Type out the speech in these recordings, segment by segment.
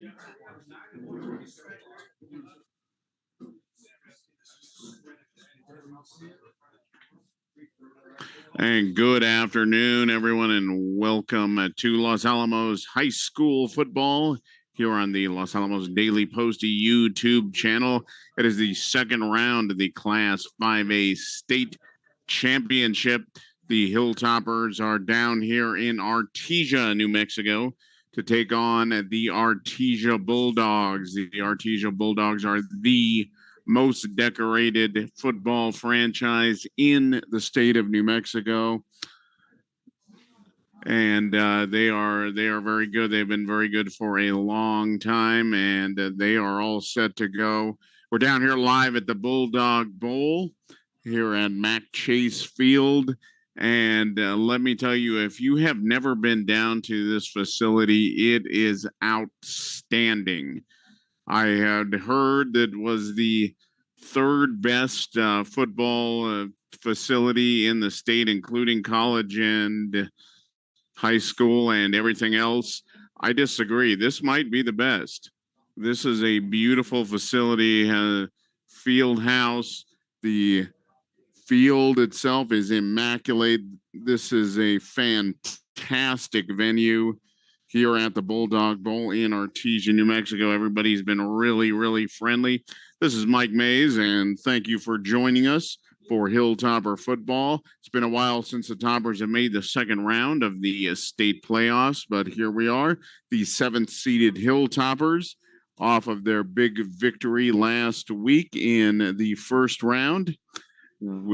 And good afternoon, everyone, and welcome to Los Alamos High School football here on the Los Alamos Daily Post YouTube channel. It is the second round of the Class 5A State Championship. The Hilltoppers are down here in Artesia, New Mexico, to take on the Artesia Bulldogs. The Artesia Bulldogs are the most decorated football franchise in the state of New Mexico, and they are very good. They've been very good for a long time, and they are all set to go. We're down here live at the Bulldog Bowl here at Mac Chase Field, and let me tell you, if you have never been down to this facility, it is outstanding. I had heard that was the third best football facility in the state, including college and high school and everything else. I disagree. This might be the best. This is a beautiful facility, field house. The field itself is immaculate. This is a fantastic venue here at the Bulldog Bowl in Artesia, New Mexico. Everybody's been really, really friendly. This is Mike Mays, and thank you for joining us for Hilltopper football. It's been a while since the Toppers have made the second round of the state playoffs, but here we are, the seventh-seeded Hilltoppers, off of their big victory last week in the first round,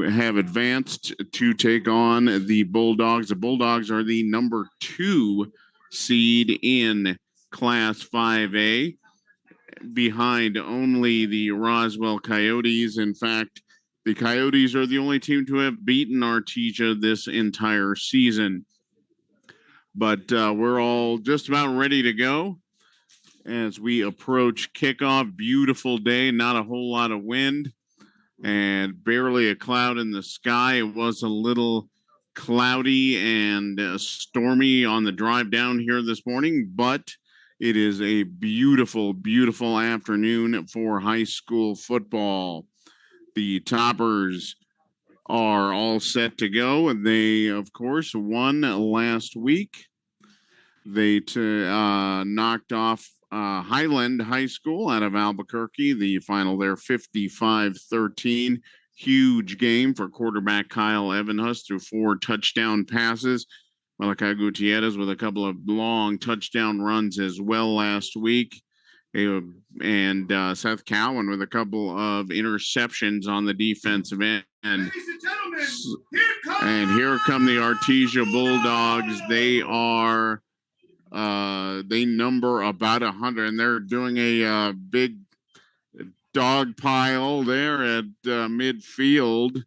have advanced to take on the Bulldogs. The Bulldogs are the number 2 seed in Class 5A, behind only the Roswell Coyotes. In fact, the Coyotes are the only team to have beaten Artesia this entire season. But we're all just about ready to go as we approach kickoff. Beautiful day, not a whole lot of wind, and barely a cloud in the sky. It was a little cloudy and stormy on the drive down here this morning, but it is a beautiful, beautiful afternoon for high school football. The Toppers are all set to go, and they, of course, won last week. They knocked off Highland High School out of Albuquerque. The final there, 55-13. Huge game for quarterback Kyle Evanhus through 4 touchdown passes. Malachi Gutierrez with a couple of long touchdown runs as well last week. And Seth Cowan with a couple of interceptions on the defensive end. And here come the Artesia Bulldogs. They are they number about 100, and they're doing a big dog pile there at midfield.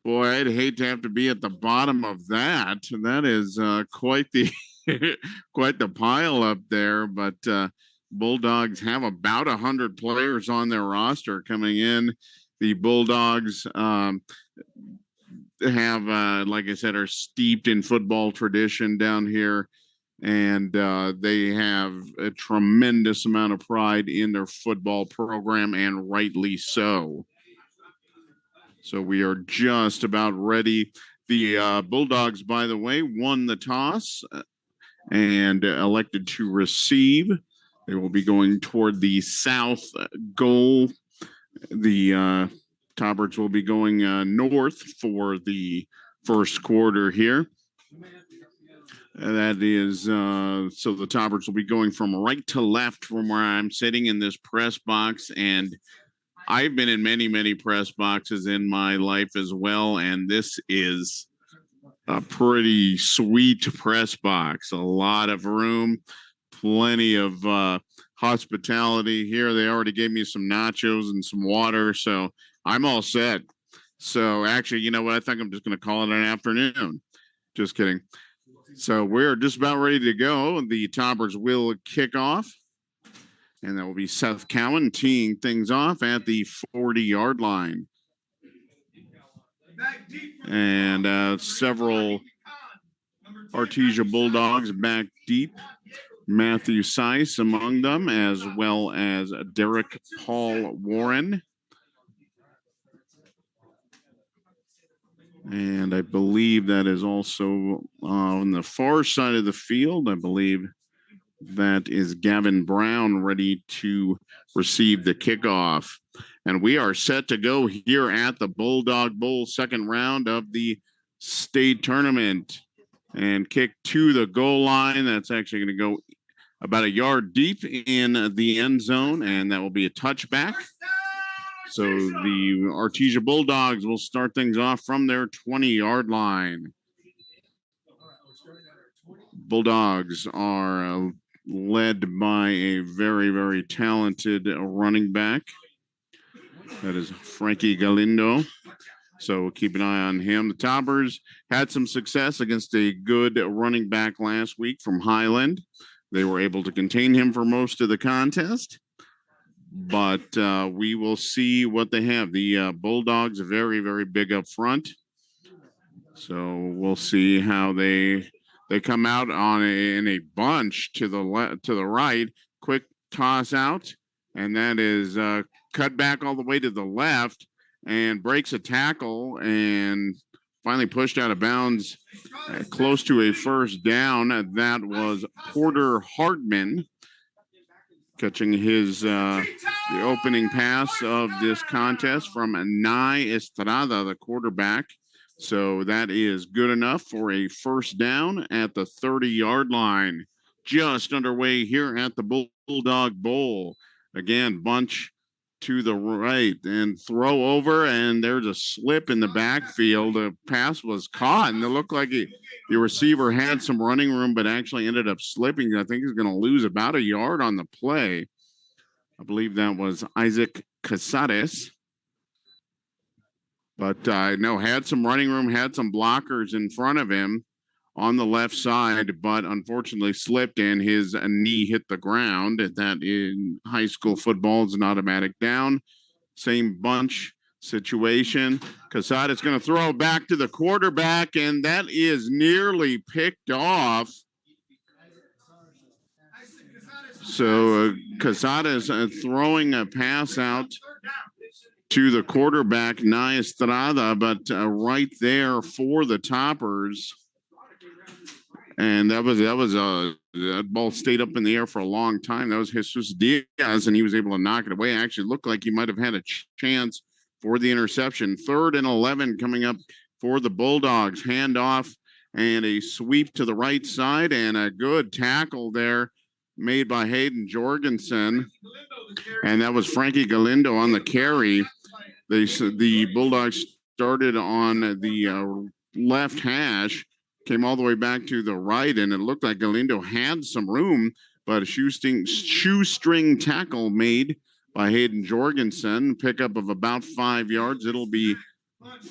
Boy, I'd hate to have to be at the bottom of that. That is quite the quite the pile up there. But Bulldogs have about 100 players on their roster coming in. The Bulldogs have, like I said, are steeped in football tradition down here. And they have a tremendous amount of pride in their football program, and rightly so. So we are just about ready. The Bulldogs, by the way, won the toss and elected to receive. They will be going toward the south goal. The Toppers will be going north for the first quarter here. That is, so the Toppers will be going from right to left from where I'm sitting in this press box. And I've been in many, many press boxes in my life as well. And this is a pretty sweet press box. A lot of room, plenty of hospitality here. They already gave me some nachos and some water. So I'm all set. So actually, you know what? I think I'm just going to call it an afternoon. Just kidding. So we're just about ready to go. The Toppers will kick off, and that will be Seth Cowan teeing things off at the 40-yard line. And several Artesia Bulldogs back deep. Matthew Seiss among them, as well as Derek Paul Warren. And I believe that is also on the far side of the field. I believe that is Gavin Brown ready to receive the kickoff. And we are set to go here at the Bulldog Bowl, second round of the state tournament. And kick to the goal line. That's actually going to go about a yard deep in the end zone, and that will be a touchback. So the Artesia Bulldogs will start things off from their 20-yard line. Bulldogs are led by a very, very talented running back. That is Frankie Galindo. So keep an eye on him. The Toppers had some success against a good running back last week from Highland. They were able to contain him for most of the contest. But we will see what they have. The Bulldogs are very, very big up front. So we'll see how they come out on in a bunch to the right. Quick toss out, and that is cut back all the way to the left and breaks a tackle and finally pushed out of bounds close to a first down. That was Porter Hardman catching his the opening pass of this contest from Nye Estrada, the quarterback. So that is good enough for a first down at the 30-yard line. Just underway here at the Bulldog Bowl. Again, bunch to the right and throw over, and there's a slip in the backfield. The pass was caught, and it looked like the receiver had some running room, but actually ended up slipping. I think he's going to lose about a yard on the play. I believe that was Isaac Casares. But no, had some running room, had some blockers in front of him on the left side, but unfortunately slipped and his knee hit the ground. That in high school football is an automatic down. Same bunch situation. Casares is going to throw back to the quarterback, and that is nearly picked off. So Casares throwing a pass out to the quarterback, Nye Estrada, but right there for the Toppers. And that ball stayed up in the air for a long time. That was Jesus Diaz, and he was able to knock it away. Actually, looked like he might have had a chance for the interception. 3rd and 11 coming up for the Bulldogs. Handoff and a sweep to the right side, and a good tackle there made by Hayden Jorgensen. And that was Frankie Galindo on the carry. The Bulldogs started on the left hash, came all the way back to the right, and it looked like Galindo had some room, but a shoestring tackle made by Hayden Jorgensen, pickup of about 5 yards. It'll be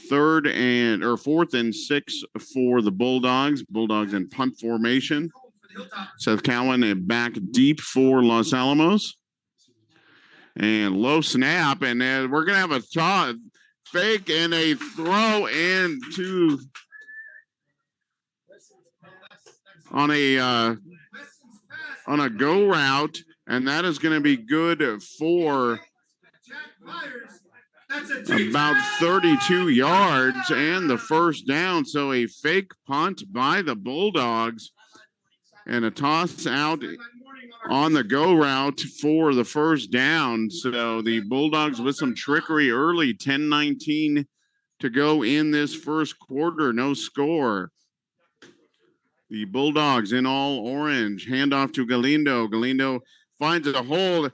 4th and 6 for the Bulldogs. Bulldogs in punt formation. Seth Cowan back deep for Los Alamos. And low snap, and we're going to have a fake and a throw into on a go route, and that is going to be good for about 32 yards and the first down. So a fake punt by the Bulldogs and a toss out on the go route for the first down. So the Bulldogs with some trickery early, 10-19 to go in this first quarter, no score. The Bulldogs in all orange, handoff to Galindo. Galindo finds a hole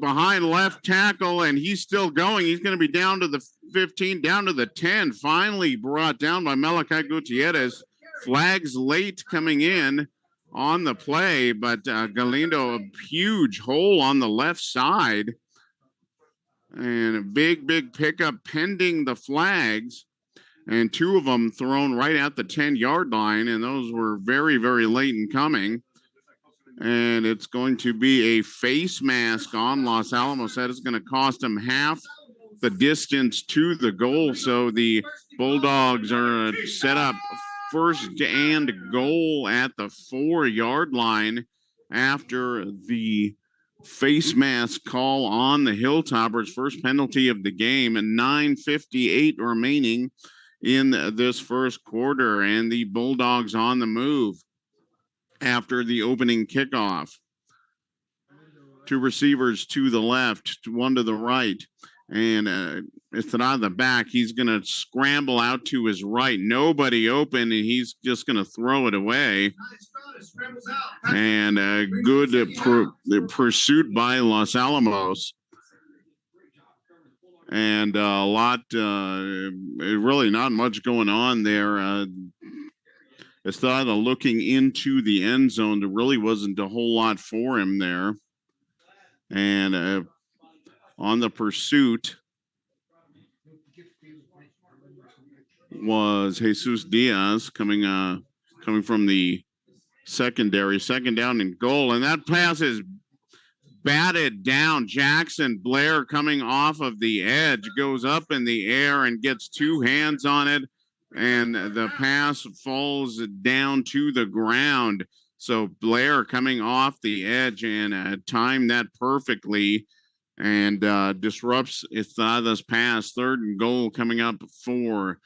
behind left tackle, and he's still going. He's going to be down to the 15, down to the 10, finally brought down by Malachi Gutierrez. Flags late coming in on the play, but Galindo, a huge hole on the left side, and a big pickup pending the flags, and 2 of them thrown right at the 10-yard line, and those were very, very late in coming. And it's going to be a face mask on Los Alamos. That is going to cost them half the distance to the goal, so the Bulldogs are set up 1st and goal at the 4-yard line after the face mask call on the Hilltoppers, first penalty of the game, and 9:58 remaining in this first quarter, and the Bulldogs on the move after the opening kickoff. Two receivers to the left, one to the right, and it's on the back. He's going to scramble out to his right. Nobody open, and he's just going to throw it away. And a good pursuit by Los Alamos. And a lot, really not much going on there. Estrada looking into the end zone. There really wasn't a whole lot for him there. And on the pursuit was Jesus Diaz coming from the secondary, second down and goal. And that pass is batted down. Jackson Blair coming off of the edge, goes up in the air and gets two hands on it. And the pass falls down to the ground. So Blair coming off the edge and timed that perfectly and disrupts Estrada's pass. Third and goal coming up for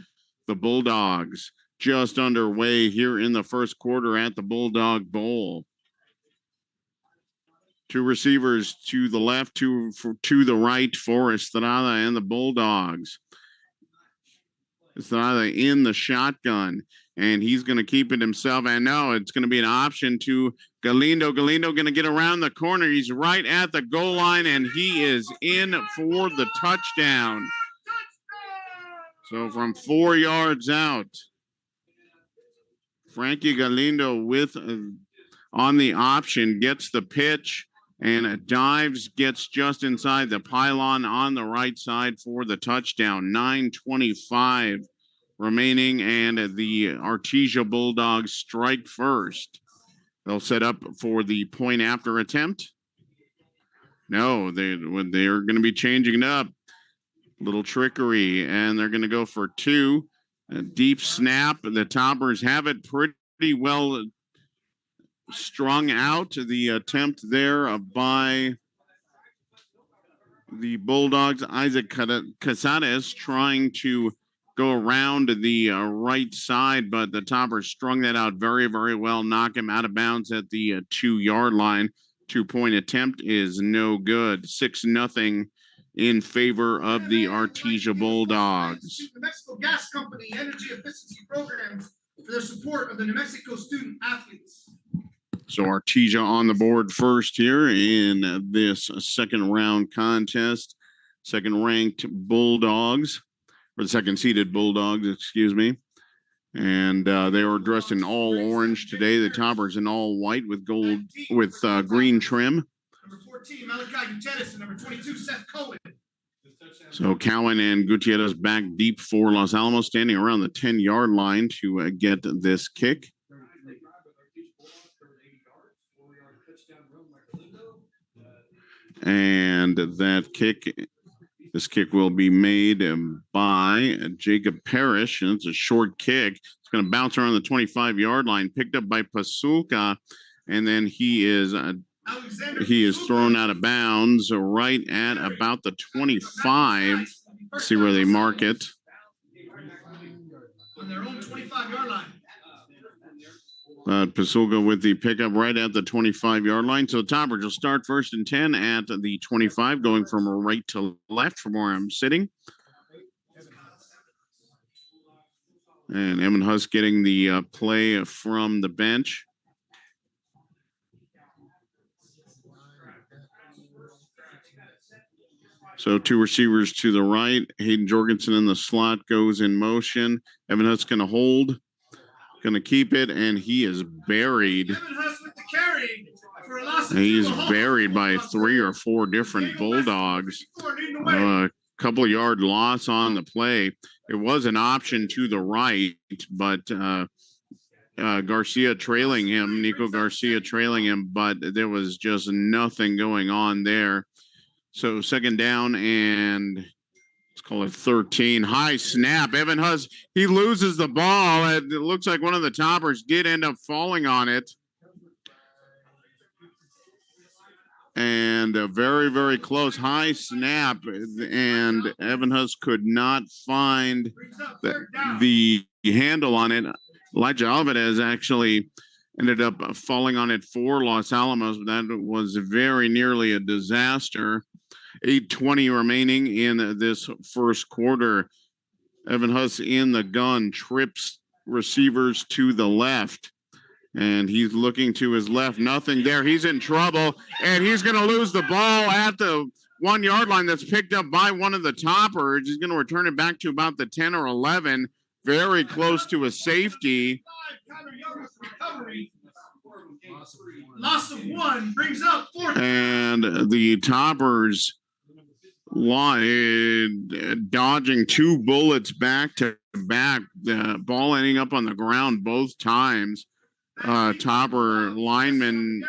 the Bulldogs. Just underway here in the first quarter at the Bulldog Bowl. Two receivers to the left, to the right for Estrada and the Bulldogs. Estrada in the shotgun, and he's going to keep it himself. And no, it's going to be an option to Galindo. Galindo going to get around the corner. He's right at the goal line, and he is in for the touchdown. So from 4 yards out, Frankie Galindo with on the option gets the pitch and dives, gets just inside the pylon on the right side for the touchdown. 9:25 remaining, and the Artesia Bulldogs strike first. They'll set up for the point after attempt. No, they're going to be changing it up. Little trickery, and they're going to go for two. A deep snap. The Toppers have it pretty well strung out. The attempt there by the Bulldogs. Isaac Casares trying to go around the right side, but the Toppers strung that out very, very well. Knock him out of bounds at the 2-yard line. 2-point attempt is no good. 6-0 in favor of the Artesia Bulldogs. The Mexico Gas Company energy efficiency programs for their support of the New Mexico student athletes. So Artesia on the board first here in this second round contest. Second ranked Bulldogs, or the second seeded Bulldogs, excuse me. And they were dressed in all orange today. The Toppers in all white with gold, with green trim. Number 14, Malachi Gutierrez, and number 22, Seth Cohen. So Cowan and Gutierrez back deep for Los Alamos, standing around the 10-yard line to get this kick. And this kick will be made by Jacob Parrish, and it's a short kick. It's going to bounce around the 25-yard line, picked up by Pasulka, and then he is thrown out of bounds right at about the 25. See where they mark it. On their own 25-yard line. Pasulka with the pickup right at the 25-yard line. So Toppers will start 1st and 10 at the 25, going from right to left from where I'm sitting. And Evan Huss getting the play from the bench. So two receivers to the right. Hayden Jorgensen in the slot goes in motion. Evan Huss going to hold. Going to keep it, and he is buried. He's buried by 3 or 4 different Bulldogs. A couple of yard loss on the play. It was an option to the right, but Garcia trailing him, Nico Garcia trailing him, but there was just nothing going on there. So second down and let's call it 13. High snap. Evan Huss, he loses the ball. It looks like one of the Toppers did end up falling on it. and a very, very close high snap, and Evan Huss could not find the handle on it. Elijah Alvarez actually ended up falling on it for Los Alamos, but that was very nearly a disaster. 8:20 remaining in this first quarter. Evan Huss in the gun, trips receivers to the left. And he's looking to his left. Nothing there. He's in trouble. And he's going to lose the ball at the 1 yard line. That's picked up by one of the toppers. He's going to return it back to about the 10 or 11. Very close to a safety. Loss of 1 brings up 4. And the toppers dodging 2 bullets back to back. The ball ending up on the ground both times. Topper lineman,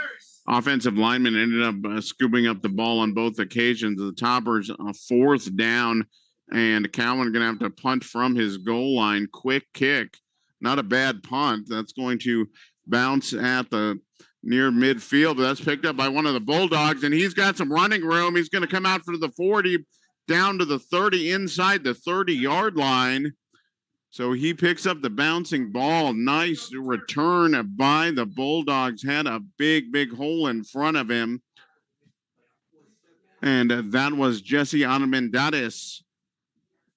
offensive lineman ended up scooping up the ball on both occasions. The Toppers 4th down, and Cowan going to have to punt from his goal line. Quick kick, not a bad punt. That's going to bounce at the near midfield, but that's picked up by one of the Bulldogs, and he's got some running room. He's going to come out for the 40, down to the 30, inside the 30-yard line. So he picks up the bouncing ball. Nice return by the Bulldogs. Had a big, big hole in front of him. And that was Jesse Armendariz,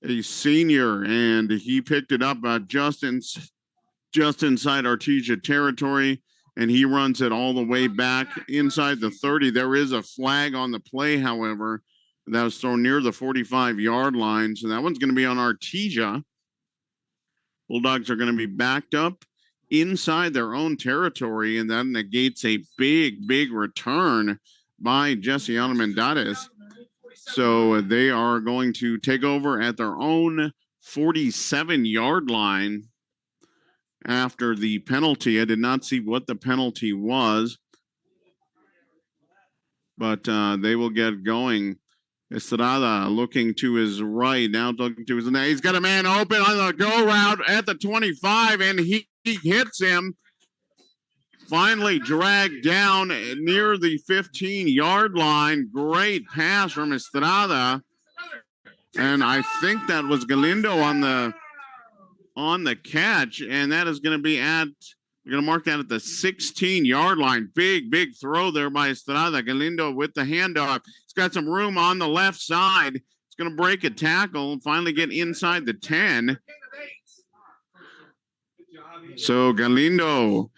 a senior, and he picked it up just inside Artesia territory, and he runs it all the way back inside the 30. There is a flag on the play, however, that was thrown near the 45-yard line. So that one's going to be on Artesia. Bulldogs are going to be backed up inside their own territory, and that negates a big, big return by Jesse Armendariz. So they are going to take over at their own 47-yard line after the penalty. I did not see what the penalty was, but they will get going. Estrada looking to his right, now looking to his left. He's got a man open on the go route at the 25, and he hits him. Finally dragged down near the 15-yard line. Great pass from Estrada. And I think that was Galindo on the catch, and that is going to be we're going to mark that at the 16-yard line. Big, big throw there by Estrada. Galindo with the handoff. He's got some room on the left side. He's going to break a tackle and finally get inside the 10. So Galindo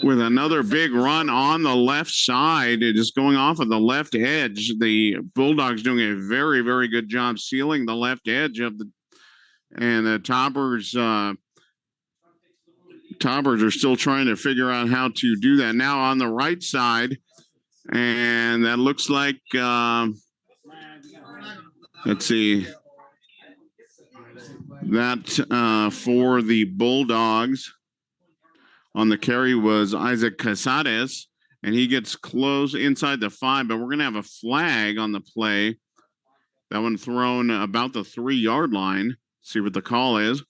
with another big run on the left side, just going off of the left edge. The Bulldogs doing a very, very good job sealing the left edge of and the Toppers are still trying to figure out how to do that. Now on the right side, and that looks like, let's see, that for the Bulldogs on the carry was Isaac Casares, and he gets close inside the 5, but we're going to have a flag on the play. That one thrown about the 3-yard line. See what the call is.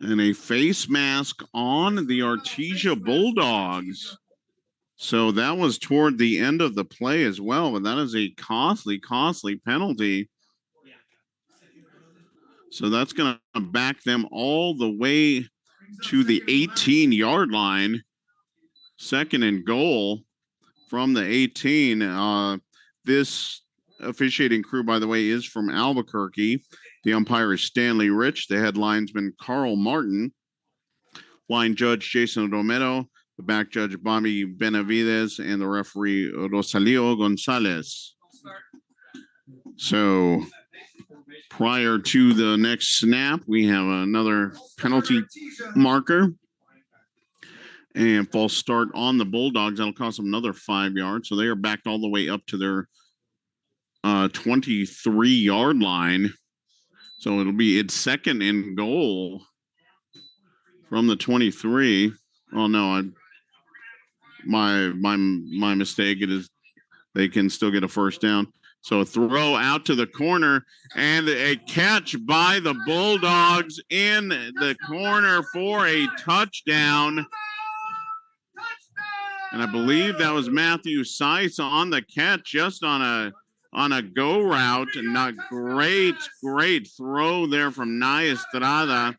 And a face mask on the Artesia Bulldogs. So that was toward the end of the play as well, but that is a costly, costly penalty. So that's going to back them all the way to the 18-yard line. 2nd and goal from the 18. This officiating crew, by the way, is from Albuquerque. The umpire is Stanley Rich. The head linesman, Carl Martin. Line judge, Jason Romero. The back judge, Bobby Benavides. And the referee, Rosalio Gonzalez. So prior to the next snap, we have another penalty marker. And false start on the Bulldogs. That'll cost them another 5 yards. So they are backed all the way up to their 23-yard line. So it's 2nd and goal from the 23. Oh no, my mistake. It is they can still get a first down. So a throw out to the corner and a catch by the Bulldogs in the corner for a touchdown. And I believe that was Matthew Seiss on the catch, just on a go route. And not great throw there from Naya Estrada.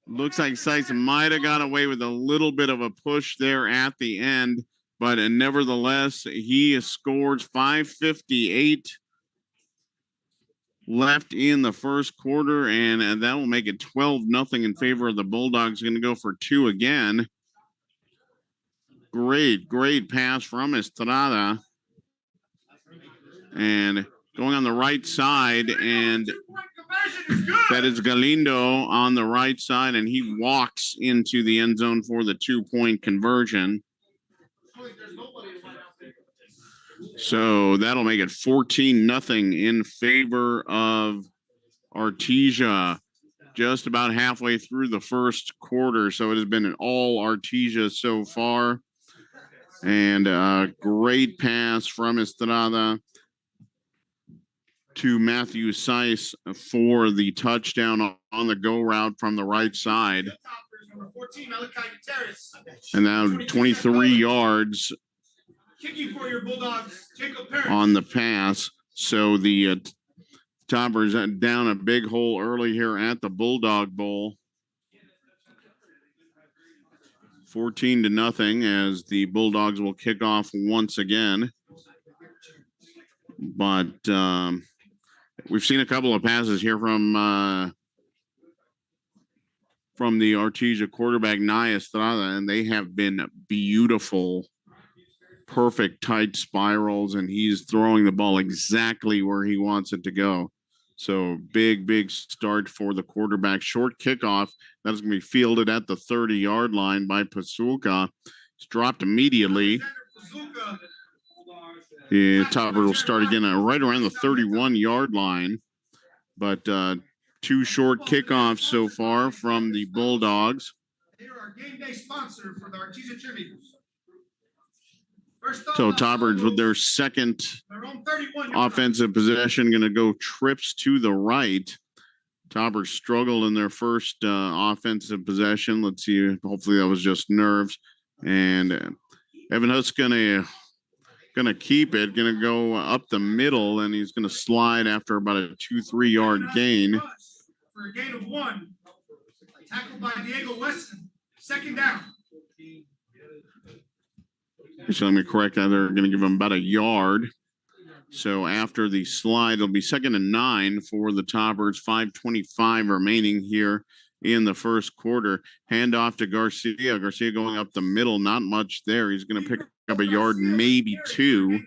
Looks like Seiss might have got away with a little bit of a push there at the end, but nevertheless, he scores 5:58 left in the first quarter, and that will make it 12-0 in favor of the Bulldogs. Going to go for two again. Great pass from Estrada. And going on the right side, and that is Galindo on the right side, and he walks into the end zone for the 2-point conversion. So that'll make it 14-0 in favor of Artesia. Just about halfway through the first quarter, so it has been an all Artesia so far. And a great pass from Estrada to Matthew Seiss for the touchdown on the go route from the right side. And now 23 yards on the pass. So the Toppers down a big hole early here at the Bulldog Bowl. 14-0 as the Bulldogs will kick off once again. But we've seen a couple of passes here from the Artesia quarterback, Naya Estrada, and they have been beautiful, perfect tight spirals, and he's throwing the ball exactly where he wants it to go. So big start for the quarterback. Short kickoff. That is going to be fielded at the 30-yard line by Pasulka. It's dropped immediately. The Topper will start again right around the 31-yard line. But two short kickoffs so far from the Bulldogs. They are our game day sponsor for the Artesia cheerleaders. So Toppers with their second offensive possession going to go trips to the right. Toppers struggled in their first offensive possession. Let's see. Hopefully that was just nerves. And Evan Huss gonna keep it. Gonna go up the middle, and he's gonna slide after about a 2-3 yard gain. For a gain of 1. Tackled by Diego Weston. Second down. So let me correct that. They're going to give him about a yard. So after the slide, it'll be 2nd and 9 for the Toppers. 5:25 remaining here in the first quarter. Hand off to Garcia. Garcia going up the middle. Not much there. He's going to pick up a yard, maybe 2.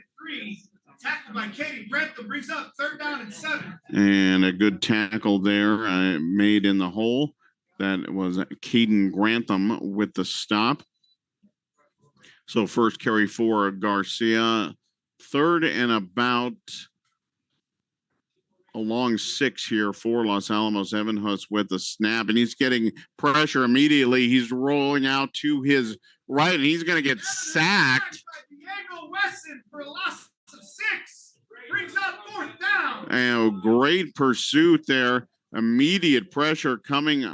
Tackled by Katie Grantham, brings up 3rd down and 7. And a good tackle there made in the hole. That was Caden Grantham with the stop. So first carry for Garcia. 3rd and about a long 6 here for Los Alamos. Evan Huss with the snap, and he's getting pressure immediately. He's rolling out to his right, and he's going to get sacked. Diego Weston for a loss of 6. Brings up 4th down. And a great pursuit there. Immediate pressure coming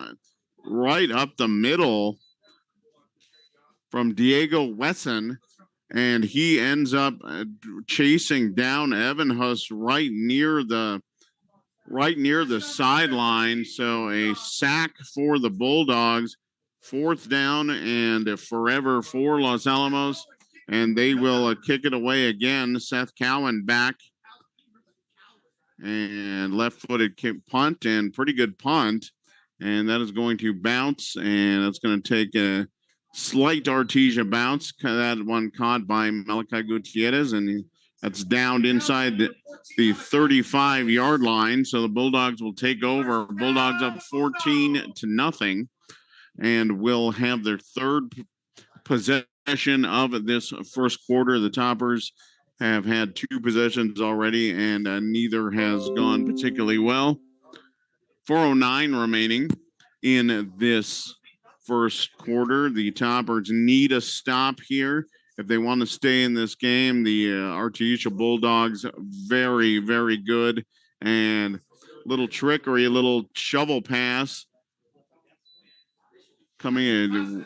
right up the middle from Diego Wesson, and he ends up chasing down Evan Huss right near the sideline. So a sack for the Bulldogs. 4th down and forever for Los Alamos, and they will kick it away again. Seth Cowan back, and left-footed punt, and pretty good punt, and that is going to bounce, and it's going to take a slight Artesia bounce. That one caught by Malachi Gutierrez, and that's downed inside the 35-yard line. So the Bulldogs will take over. Bulldogs up 14-0, and will have their 3rd possession of this first quarter. The Toppers have had 2 possessions already, and neither has gone particularly well. 4:09 remaining in this first quarter. The Toppers need a stop here if they want to stay in this game. The Artesia Bulldogs, very good, and little trickery, a little shovel pass coming in,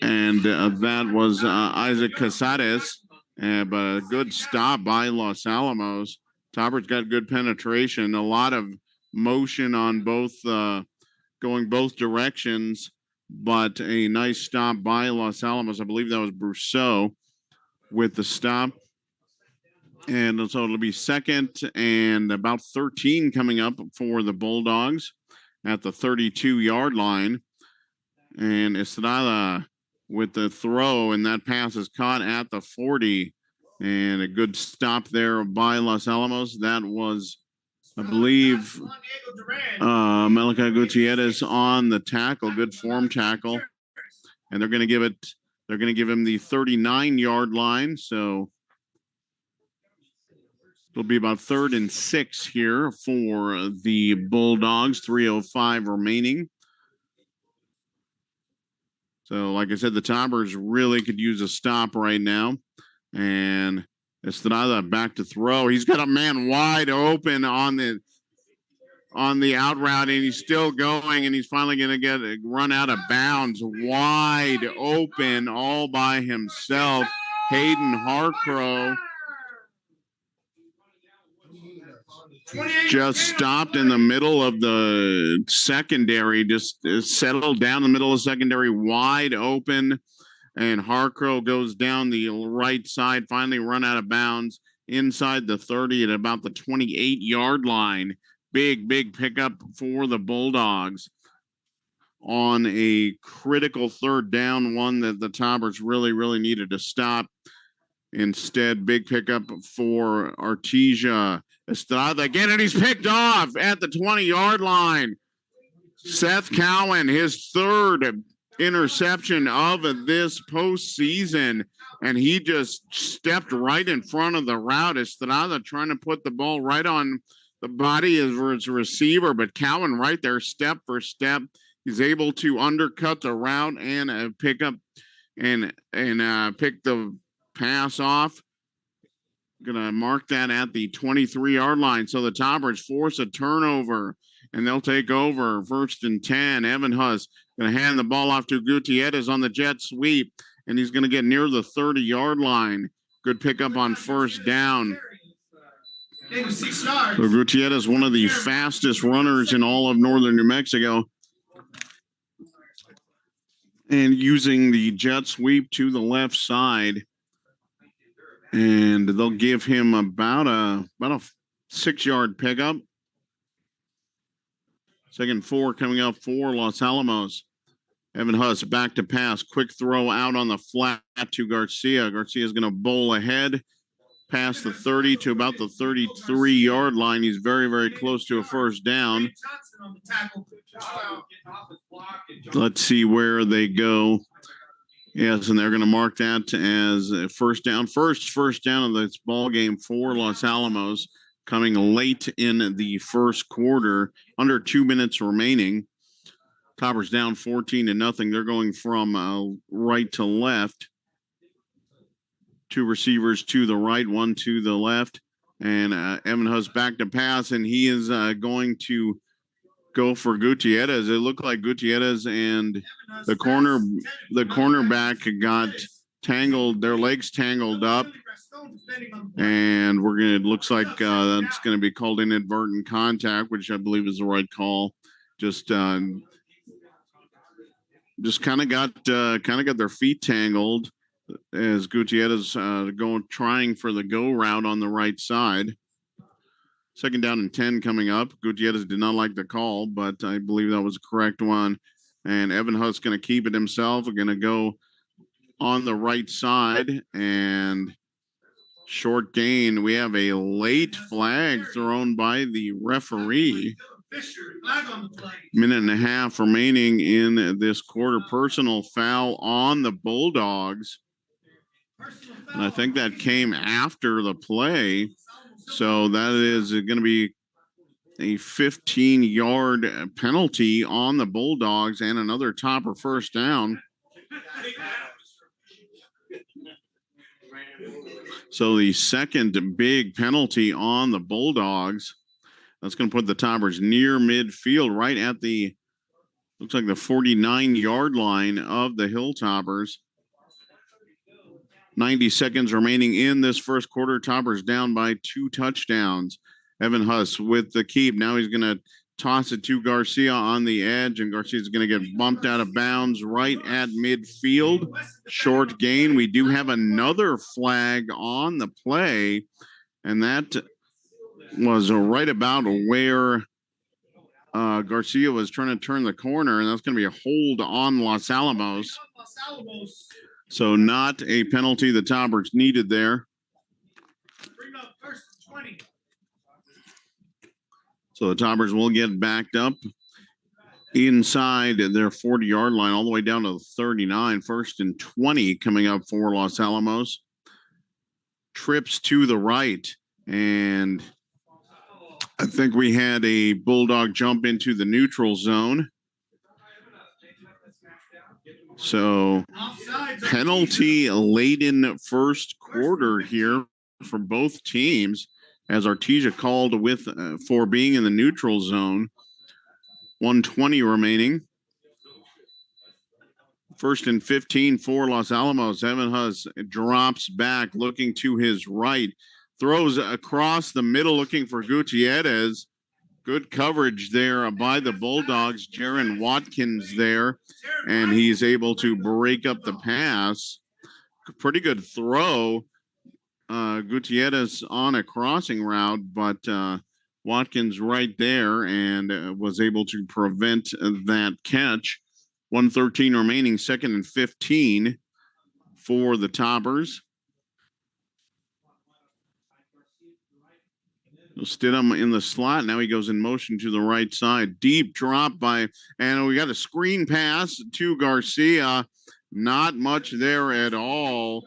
and that was Isaac Casares, but a good stop by Los Alamos. Topper's got good penetration, a lot of motion on both, going both directions, but a nice stop by Los Alamos. I believe that was Brousseau with the stop. And so it'll be second and about 13 coming up for the Bulldogs at the 32-yard line. And Estrada with the throw, and that pass is caught at the 40. And a good stop there by Los Alamos. That was, I believe, Malachi Gutierrez on the tackle, good form tackle. And they're going to give him the 39-yard line. So it'll be about 3rd and 6 here for the Bulldogs, 3:05 remaining. So, like I said, the Toppers really could use a stop right now. And Estrada back to throw. He's got a man wide open on the out route, and he's still going, and he's finally going to run out of bounds. Wide open all by himself. Hayden Harcrow just stopped in the middle of the secondary, just settled down the middle of secondary, wide open, and Harcrow goes down the right side, finally run out of bounds inside the 30 at about the 28-yard line. Big pickup for the Bulldogs on a critical 3rd down, one that the Toppers really needed to stop. Instead, big pickup for Artesia. Estrada again, and he's picked off at the 20-yard line. Seth Cowan, his 3rd interception of this postseason, and he just stepped right in front of the route. Estrada trying to put the ball right on the body of his receiver, but Cowan right there, step for step. He's able to undercut the route and pick up and pick the pass off. Gonna mark that at the 23-yard line. So the Toppers force a turnover, and they'll take over 1st and 10. Evan Huss gonna hand the ball off to Gutierrez on the jet sweep, and he's gonna get near the 30-yard line. Good pickup on 1st down. So Gutierrez, one of the fastest runners in all of northern New Mexico, and using the jet sweep to the left side. And they'll give him about a 6-yard pickup. 2nd and 4 coming up for Los Alamos. Evan Huss back to pass. Quick throw out on the flat to Garcia. Garcia's going to bowl ahead past the 30 to about the 33-yard line. He's very close to a 1st down. Let's see where they go. Yes, and they're going to mark that as a 1st down. First down of this ball game for Los Alamos, coming late in the 1st quarter, under 2 minutes remaining. Toppers down 14-0. They're going from right to left. 2 receivers to the right, 1 to the left, and Evan Huss back to pass, and he is going to go for Gutierrez. It looked like Gutierrez and the cornerback got tangled, their legs tangled up, and it looks like that's going to be called inadvertent contact, which I believe is the right call. Just kind of got their feet tangled as Gutierrez trying for the go route on the right side. 2nd down and 10 coming up. Gutierrez did not like the call, but I believe that was the correct one. And Evan Huss going to keep it himself. We're going to go on the right side, and short gain. We have a late flag thrown by the referee. Minute and a half remaining in this quarter. Personal foul on the Bulldogs. And I think that came after the play. So that is going to be a 15-yard penalty on the Bulldogs and another Topper 1st down. So the 2nd big penalty on the Bulldogs. That's going to put the Toppers near midfield, right at the Looks like the 49-yard line of the Hilltoppers. 90 seconds remaining in this first quarter. Toppers down by 2 touchdowns. Evan Huss with the keep. Now he's going to toss it to Garcia on the edge, and Garcia's going to get bumped out of bounds right at midfield. Short gain. We do have another flag on the play, and that was right about where Garcia was trying to turn the corner, and that's going to be a hold on Los Alamos. So not a penalty the Toppers needed there. Bring up first 20. So the Toppers will get backed up inside their 40-yard line all the way down to 39. First and 20 coming up for Los Alamos. Trips to the right, and I think we had a Bulldog jump into the neutral zone. So penalty-laden first quarter here for both teams, as Artesia called for being in the neutral zone. 1:20 remaining. First and 15 for Los Alamos. Evan Huss drops back, looking to his right, throws across the middle, looking for Gutierrez. Good coverage there by the Bulldogs. Jaron Watkins there, and he's able to break up the pass. Pretty good throw. Gutierrez on a crossing route, but Watkins right there and was able to prevent that catch. 1:13 remaining, second and 15 for the Toppers. Stidham in the slot. Now he goes in motion to the right side. Deep drop and we got a screen pass to Garcia. Not much there at all.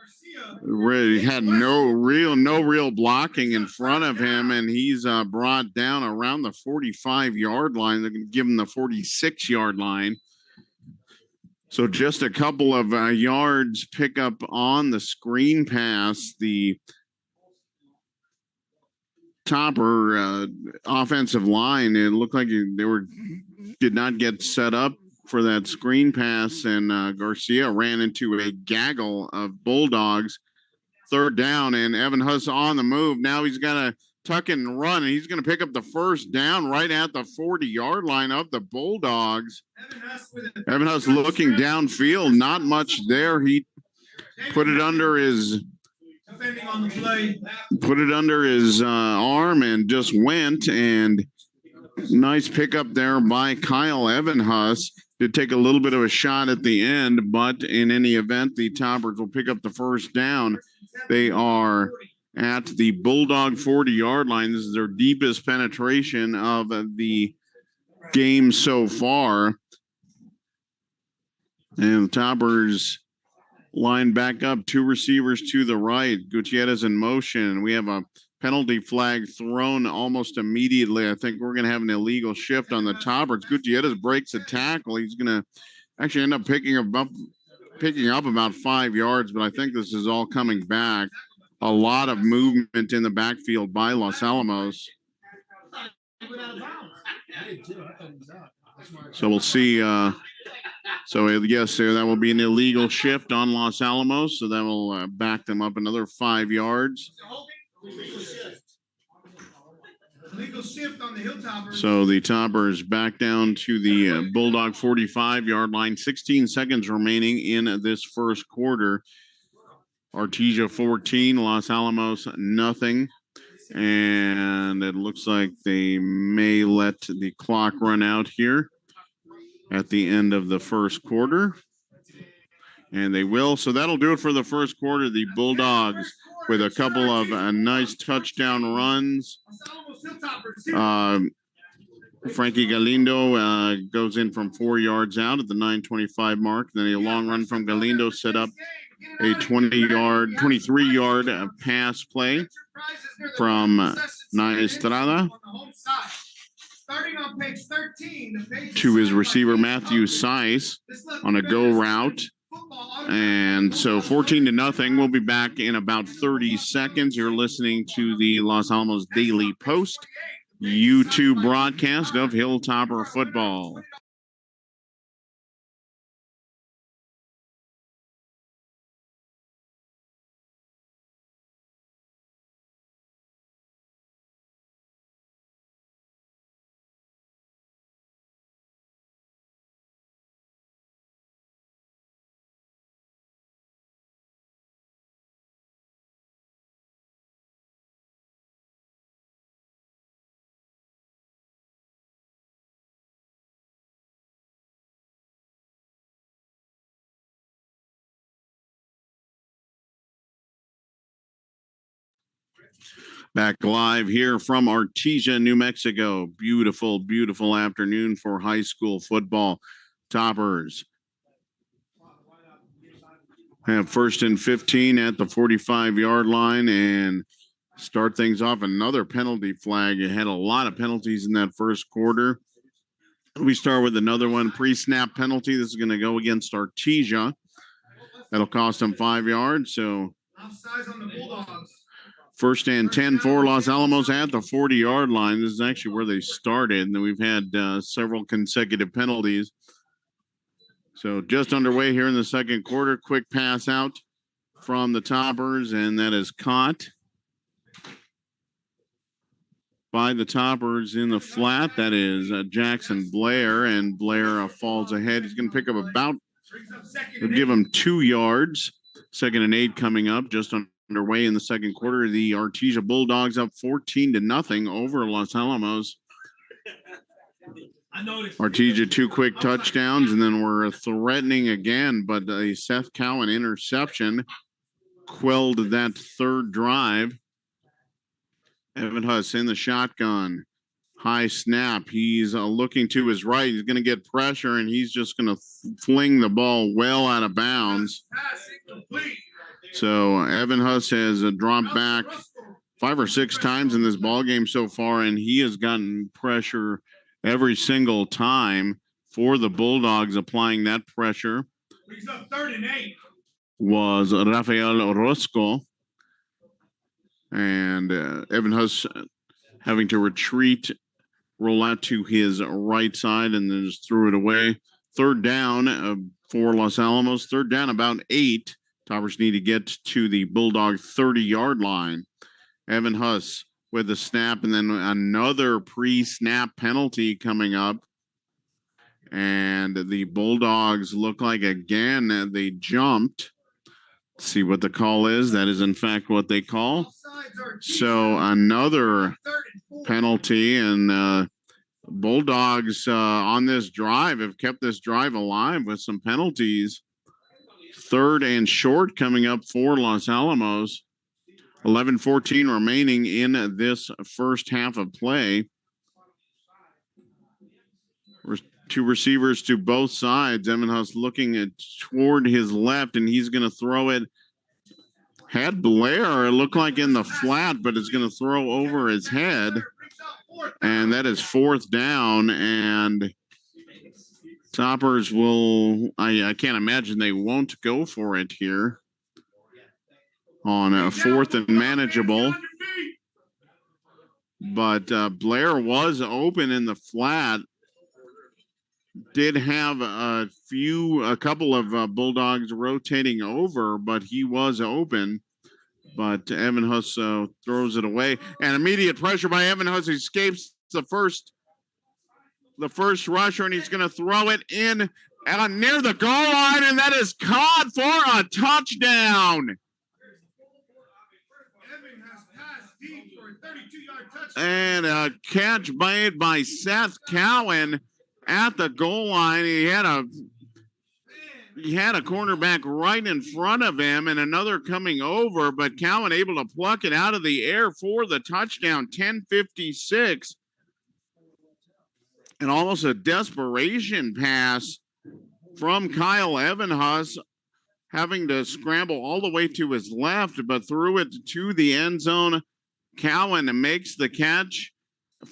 He had no real blocking in front of him, and he's brought down around the 45-yard line. They're going to give him the 46-yard line. So just a couple of yards pick up on the screen pass. The Topper offensive line, it looked like did not get set up for that screen pass, and Garcia ran into a gaggle of Bulldogs. Third down, and Evan Huss on the move. Now he's got to tuck and run, and he's going to pick up the first down right at the 40-yard line of the Bulldogs. Evan Huss looking downfield, not much there. He put it under his arm and just went, and nice pickup there by Kyle Evan Huss. Did take a little bit of a shot at the end, but in any event, the Toppers will pick up the first down. They are at the Bulldog 40-yard line. This is their deepest penetration of the game so far. And the Toppers line back up, 2 receivers to the right. Gutierrez in motion. We have a penalty flag thrown almost immediately. I think we're going to have an illegal shift on the Toppers. Gutierrez breaks a tackle. He's going to actually end up picking up about 5 yards, but I think this is all coming back. A lot of movement in the backfield by Los Alamos. So we'll see. So yes, that will be an illegal shift on Los Alamos. So that will back them up another 5 yards. Illegal shift on the Hilltoppers. So the Toppers back down to the Bulldog 45-yard line. 16 seconds remaining in this first quarter. Artesia 14, Los Alamos nothing. And it looks like they may let the clock run out here at the end of the first quarter. And they will. So that'll do it for the first quarter. The Bulldogs with a couple of nice touchdown runs. Frankie Galindo goes in from 4 yards out at the 9:25 mark. Then a long run from Galindo set up a 23-yard pass play from Estrada to his receiver Matthew Seiss on a go route. And so 14-0. We'll be back in about 30 seconds. You're listening to the Los Alamos Daily Post YouTube broadcast of Hilltopper football. Back live here from Artesia, New Mexico. Beautiful, beautiful afternoon for high school football. Toppers have 1st and 15 at the 45-yard line and start things off. Another penalty flag. It had a lot of penalties in that first quarter. We start with another one, pre-snap penalty. This is going to go against Artesia. That'll cost them 5 yards. So Offsides on the Bulldogs. 1st and 10 for Los Alamos at the 40-yard line. This is actually where they started, and then we've had several consecutive penalties. So just underway here in the second quarter. Quick pass out from the Toppers, and that is caught by the Toppers in the flat. That is Jackson Blair, and Blair falls ahead. He's going to pick up about, we'll give him 2 yards. 2nd and 8 coming up, just underway in the second quarter. The Artesia Bulldogs up 14-0 over Los Alamos. Artesia 2 quick touchdowns, and then we're threatening again, but a Seth Cowan interception quelled that third drive. Evan Huss in the shotgun. High snap. He's looking to his right. He's going to get pressure, and he's just going to fling the ball well out of bounds. So Evan Huss has dropped back 5 or 6 times in this ball game so far, and he has gotten pressure every single time for the Bulldogs. Applying that pressure was Rafael Orozco. And Evan Huss having to retreat, roll out to his right side, and then just threw it away. 3rd down for Los Alamos. 3rd down, about 8. Toppers need to get to the Bulldog 30-yard line. Evan Huss with the snap, and then another pre-snap penalty coming up. And the Bulldogs look like, again, they jumped. Let's see what the call is. That is, in fact, what they call. So another penalty, and Bulldogs on this drive have kept this drive alive with some penalties. 3rd and short coming up for Los Alamos. 11-14 remaining in this first half of play. 2 receivers to both sides. Evan Huss looking toward his left, and he's going to throw it. Had Blair, it looked like in the flat, but it's going to throw over his head. And that is 4th down, and Toppers will, I can't imagine they won't go for it here on a 4th and manageable. But Blair was open in the flat. Did have a couple of Bulldogs rotating over, but he was open. But Evan Huss throws it away, and immediate pressure by Evan Huss. He escapes the first rusher, and he's going to throw it in near the goal line, and that is caught for a touchdown. And a catch made by Seth Cowan at the goal line. He had a cornerback right in front of him and another coming over, but Cowan able to pluck it out of the air for the touchdown. 10:56. And almost a desperation pass from Kyle Evan Huss, having to scramble all the way to his left, but threw it to the end zone. Cowan makes the catch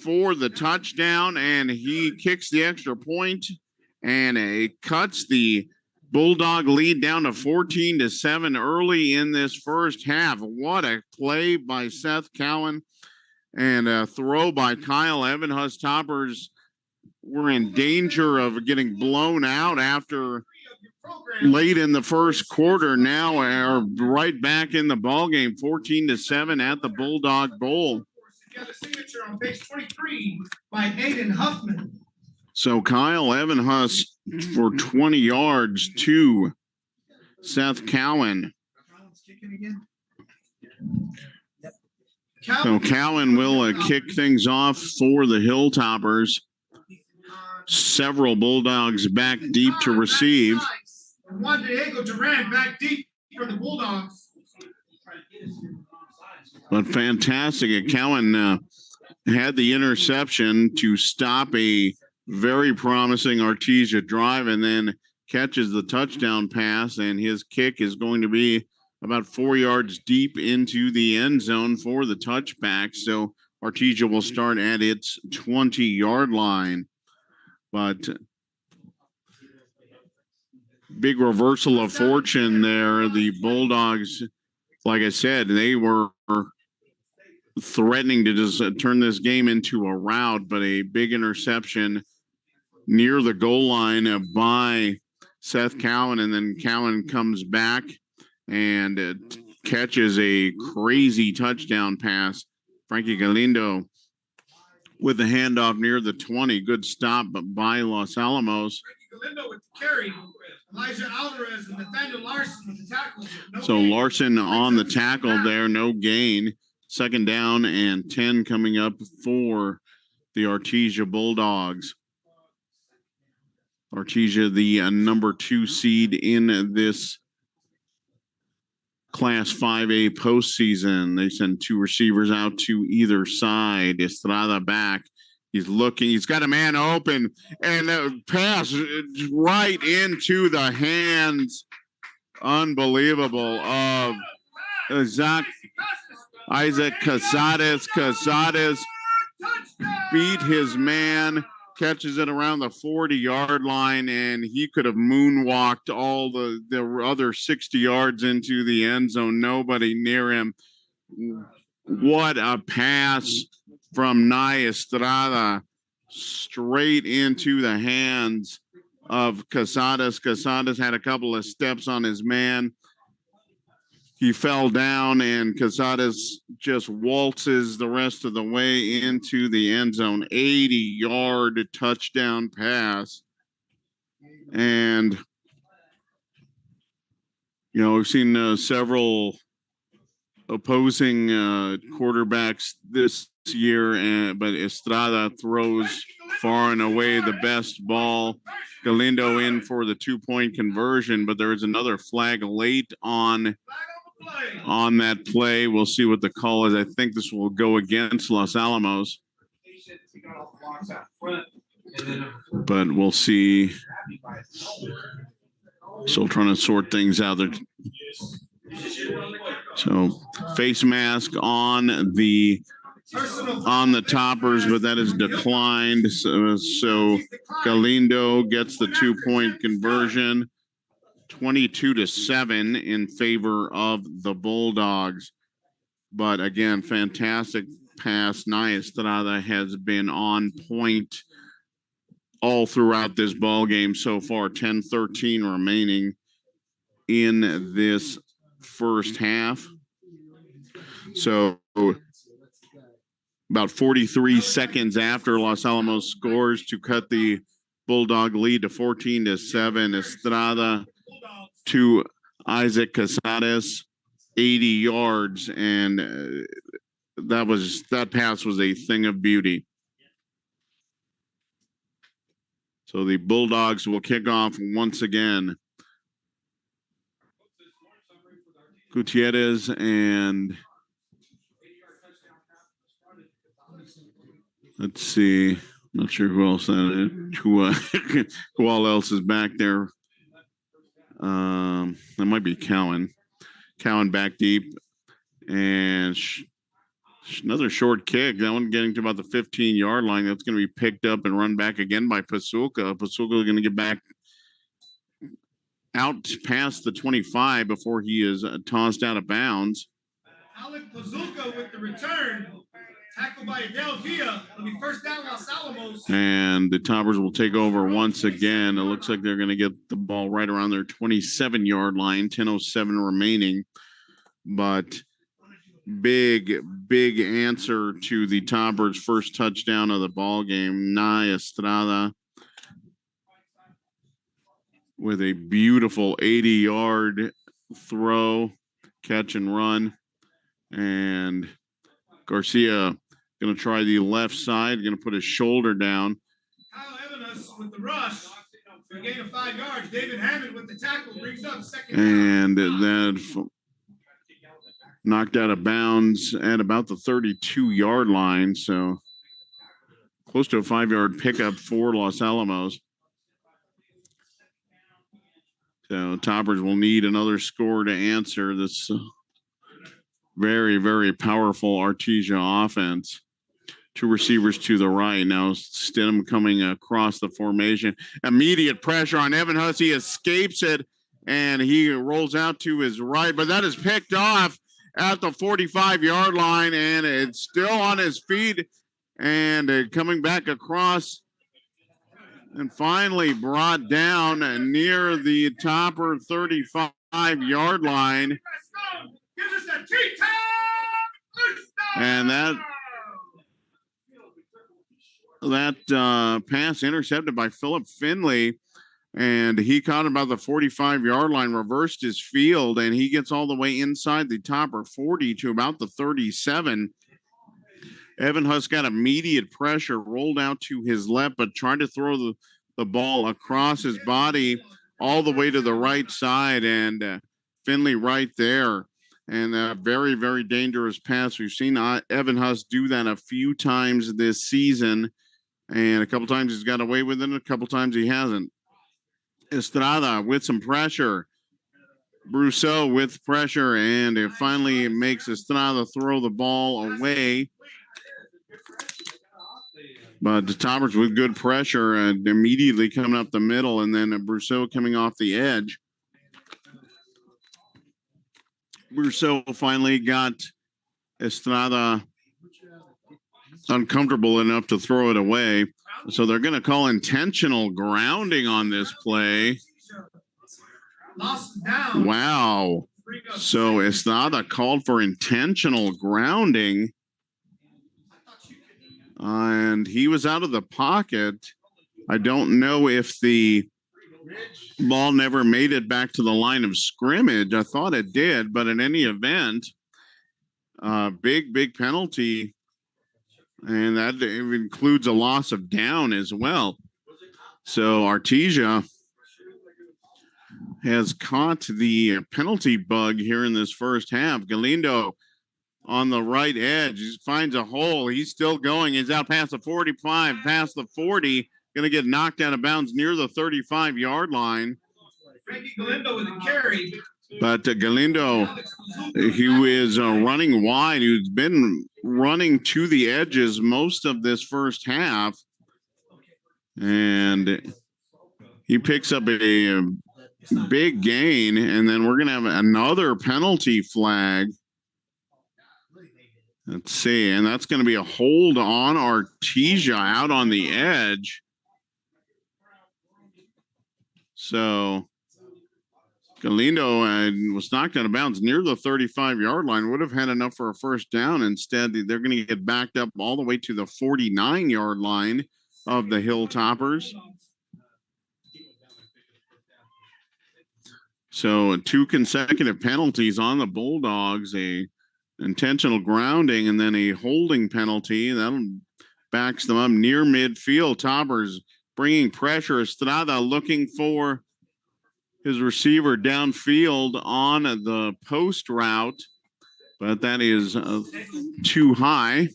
for the touchdown, and he kicks the extra point, and it cuts the Bulldog lead down to 14-7 early in this first half. What a play by Seth Cowan, and a throw by Kyle Evan Huss. Toppers were in danger of getting blown out after late in the first quarter. Now are right back in the ball game, 14-7 at the Bulldog Bowl. Got a signature on page 23 by Aiden Huffman. So Kyle Evan Huss for 20 yards to Seth Cowan. So Cowan will kick things off for the Hilltoppers. Several Bulldogs back deep to receive. Juan Diego Duran back deep for the Bulldogs. But fantastic. Cowan had the interception to stop a very promising Artesia drive and then catches the touchdown pass, and his kick is going to be about 4 yards deep into the end zone for the touchback. So Artesia will start at its 20-yard line. But big reversal of fortune there. The Bulldogs, like I said, they were threatening to just turn this game into a rout, but a big interception near the goal line by Seth Cowan, and then Cowan comes back and catches a crazy touchdown pass. Frankie Galindo with the handoff near the 20. Good stop by Los Alamos. Frankie Galindo with the carry. Elijah Alvarez and Nathaniel Larson with the tackle. So Larson on the tackle there, no gain. Second down and 10 coming up for the Artesia Bulldogs. Artesia, the number 2 seed in this Class 5A postseason. They send 2 receivers out to either side. Estrada back. He's looking. He's got a man open, and the pass right into the hands, unbelievable, of Isaac Casares. Casares beat his man, catches it around the 40-yard line, and he could have moonwalked all the other 60 yards into the end zone. Nobody near him. What a pass from Nye Estrada straight into the hands of Casares. Casares had a couple of steps on his man. He fell down, and Casares just waltzes the rest of the way into the end zone. 80-yard touchdown pass. And, you know, we've seen several opposing quarterbacks this year, but Estrada throws far and away the best ball. Galindo in for the 2-point conversion, but there is another flag late on that play. We'll see what the call is. I think this will go against Los Alamos, but we'll see. Still trying to sort things out there. So face mask on the toppers, but that is declined. So Galindo gets the 2-point conversion. 22-7 in favor of the Bulldogs. But again, fantastic pass. Nye Estrada has been on point all throughout this ball game so far. 10-13 remaining in this first half. So about 43 seconds after Los Alamos scores to cut the Bulldog lead to 14-7. Estrada to Isaac Casares, 80 yards, and that pass was a thing of beauty. So the Bulldogs will kick off once again. Gutierrez and let's see, not sure who else who all else is back there. That might be Cowan. Cowan back deep, and another short kick. That one getting to about the 15-yard line. That's going to be picked up and run back again by Pasulka. Pasulka is going to get back out past the 25 before he is tossed out of bounds. Alec Pasulka with the return. Tackled by Adele Villa. It'll be first down Los Alamos. And the Toppers will take over once again. It looks like they're going to get the ball right around their 27-yard line. 10:07 remaining. But big answer to the Toppers' first touchdown of the ball game. Nye Estrada with a beautiful 80-yard throw, catch and run. And Garcia going to try the left side, going to put his shoulder down. Kyle Evanas with the rush for a gain of 5 yards. David Hammond with the tackle brings up second down. And then knocked out of bounds at about the 32-yard line. So close to a 5-yard pickup for Los Alamos. So Toppers will need another score to answer this very, very powerful Artesia offense. Two receivers to the right. Now Stidham coming across the formation. Immediate pressure on Evan Huss. He escapes it, and he rolls out to his right. But that is picked off at the 45-yard line, and it's still on his feet. And coming back across and finally brought down near the Topper 35-yard line. And that pass intercepted by Philip Finley, and he caught about the 45-yard line, reversed his field, and he gets all the way inside the Topper 40 to about the 37. Evan Huss got immediate pressure, rolled out to his left, but tried to throw the ball across his body all the way to the right side, and Finley right there. And a very, very dangerous pass. We've seen Evan Huss do that a few times this season, and a couple times he's got away with it, and a couple times he hasn't. Estrada with some pressure. Brousseau with pressure, and it finally makes Estrada throw the ball away. But the Toppers with good pressure and immediately coming up the middle, and then Brousseau coming off the edge. Brousseau finally got Estrada uncomfortable enough to throw it away. So they're going to call intentional grounding on this play. Wow. So Estrada called for intentional grounding. And he was out of the pocket. I don't know if the ball never made it back to the line of scrimmage. I thought it did, but in any event, big penalty. And that includes a loss of down as well. So Artesia has caught the penalty bug here in this first half. Galindo on the right edge. He finds a hole. He's still going. He's out past the 45, past the 40. Going to get knocked out of bounds near the 35-yard line. Frankie Galindo with a carry. But Galindo, who is running wide, who's been running to the edges most of this first half. And he picks up a big gain, and then we're going to have another penalty flag. Let's see, and that's going to be a hold on Artesia out on the edge. So Galindo was knocked out of bounds near the 35-yard line, would have had enough for a first down. Instead, they're going to get backed up all the way to the 49-yard line of the Hilltoppers. So 2 consecutive penalties on the Bulldogs, a intentional grounding and then a holding penalty. That backs them up near midfield. Toppers bringing pressure. Estrada looking for his receiver downfield on the post route, but that is too high.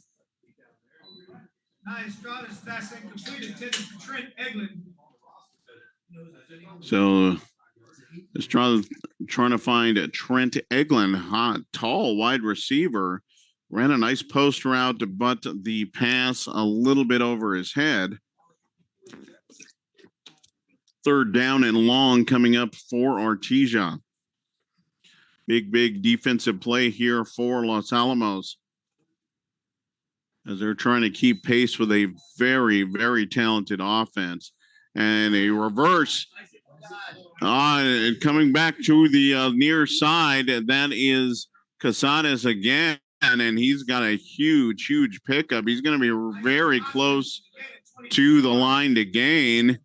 Estrada's pass incomplete, intended for Trent Eglin. So Estrada trying to find Trent Eglin, hot, tall wide receiver. Ran a nice post route, but the pass a little bit over his head. Third down and long coming up for Artesia. Big defensive play here for Los Alamos, as they're trying to keep pace with a very, very talented offense. And a reverse coming back to the near side. That is Casares again, and he's got a huge pickup. He's going to be very close to the line to gain.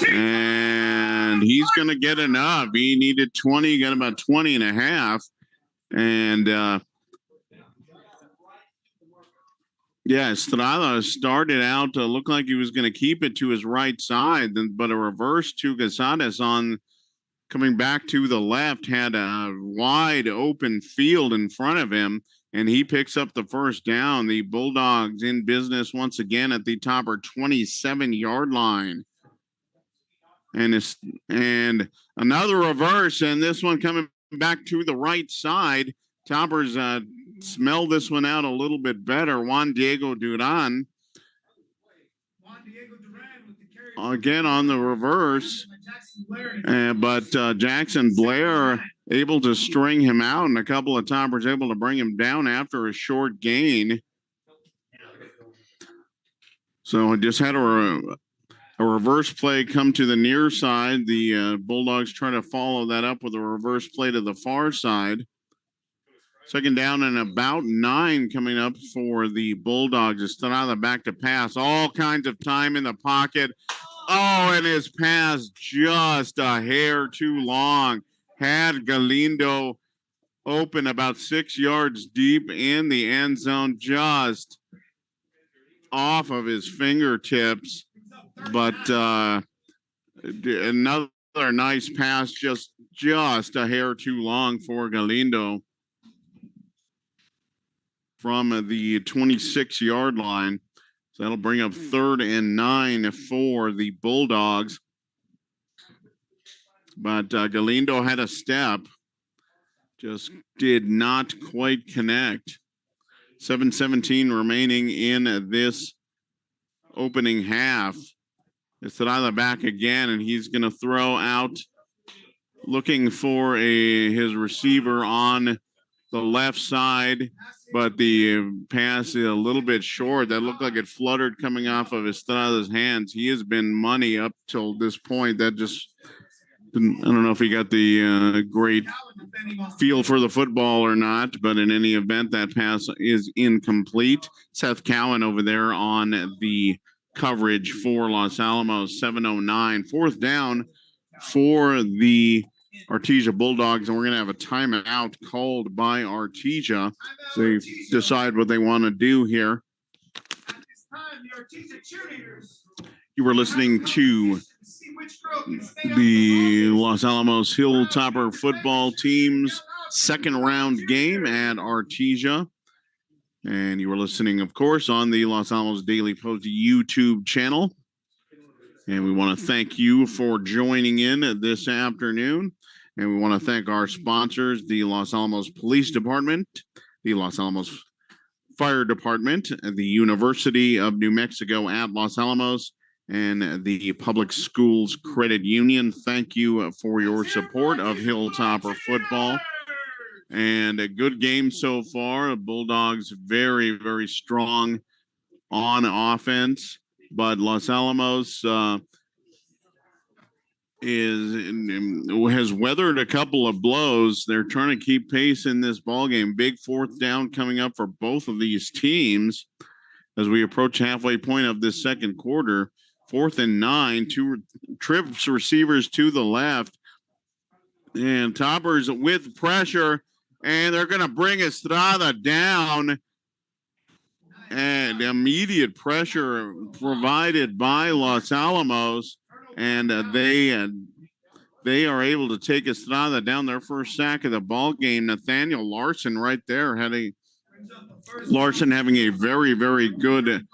And he's going to get enough. He needed 20, got about 20 and a half. And Estrada started out to look like he was going to keep it to his right side, but a reverse to Casares on coming back to the left, had a wide open field in front of him, and he picks up the first down. The Bulldogs in business once again at the Topper 27-yard line. And another reverse, and this one coming back to the right side. Toppers smell this one out a little bit better. Juan Diego Duran again on the reverse, but Jackson Blair able to string him out, and a couple of Toppers able to bring him down after a short gain. So it just had a reverse play come to the near side. The Bulldogs try to follow that up with a reverse play to the far side. Second down and about 9 coming up for the Bulldogs. Estrada back to pass. All kinds of time in the pocket. Oh, and his pass just a hair too long. Had Galindo open about 6 yards deep in the end zone, just off of his fingertips. But another nice pass, just a hair too long for Galindo from the 26-yard line. So that'll bring up 3rd and 9 for the Bulldogs. But Galindo had a step, just did not quite connect. 7:17 remaining in this opening half. Estrada back again, and he's going to throw out, looking for his receiver on the left side, but the pass is a little bit short. That looked like it fluttered coming off of Estrada's hands. He has been money up till this point. That just, I don't know if he got the great feel for the football or not, but in any event, that pass is incomplete. Seth Cowan over there on the coverage for Los Alamos. 7:09, 4th down for the Artesia Bulldogs, and we're going to have a timeout called by Artesia. So they decide what they want to do here. You were listening to the Los Alamos Hilltopper football team's second round game at Artesia. And you were listening, of course, on the Los Alamos Daily Post YouTube channel. And we want to thank you for joining in this afternoon. And we want to thank our sponsors, the Los Alamos Police Department, the Los Alamos Fire Department, the University of New Mexico at Los Alamos, and the Public Schools Credit Union. Thank you for your support of Hilltopper football. And a good game so far. Bulldogs very, very strong on offense, but Los Alamos has weathered a couple of blows. They're trying to keep pace in this ball game. Big 4th down coming up for both of these teams as we approach halfway point of this second quarter. 4th and 9, 2 trips receivers to the left, and Toppers with pressure, and they're going to bring Estrada down. And immediate pressure provided by Los Alamos, and they are able to take Estrada down. Their first sack of the ball game. Nathaniel Larson right there Larson having a very, very good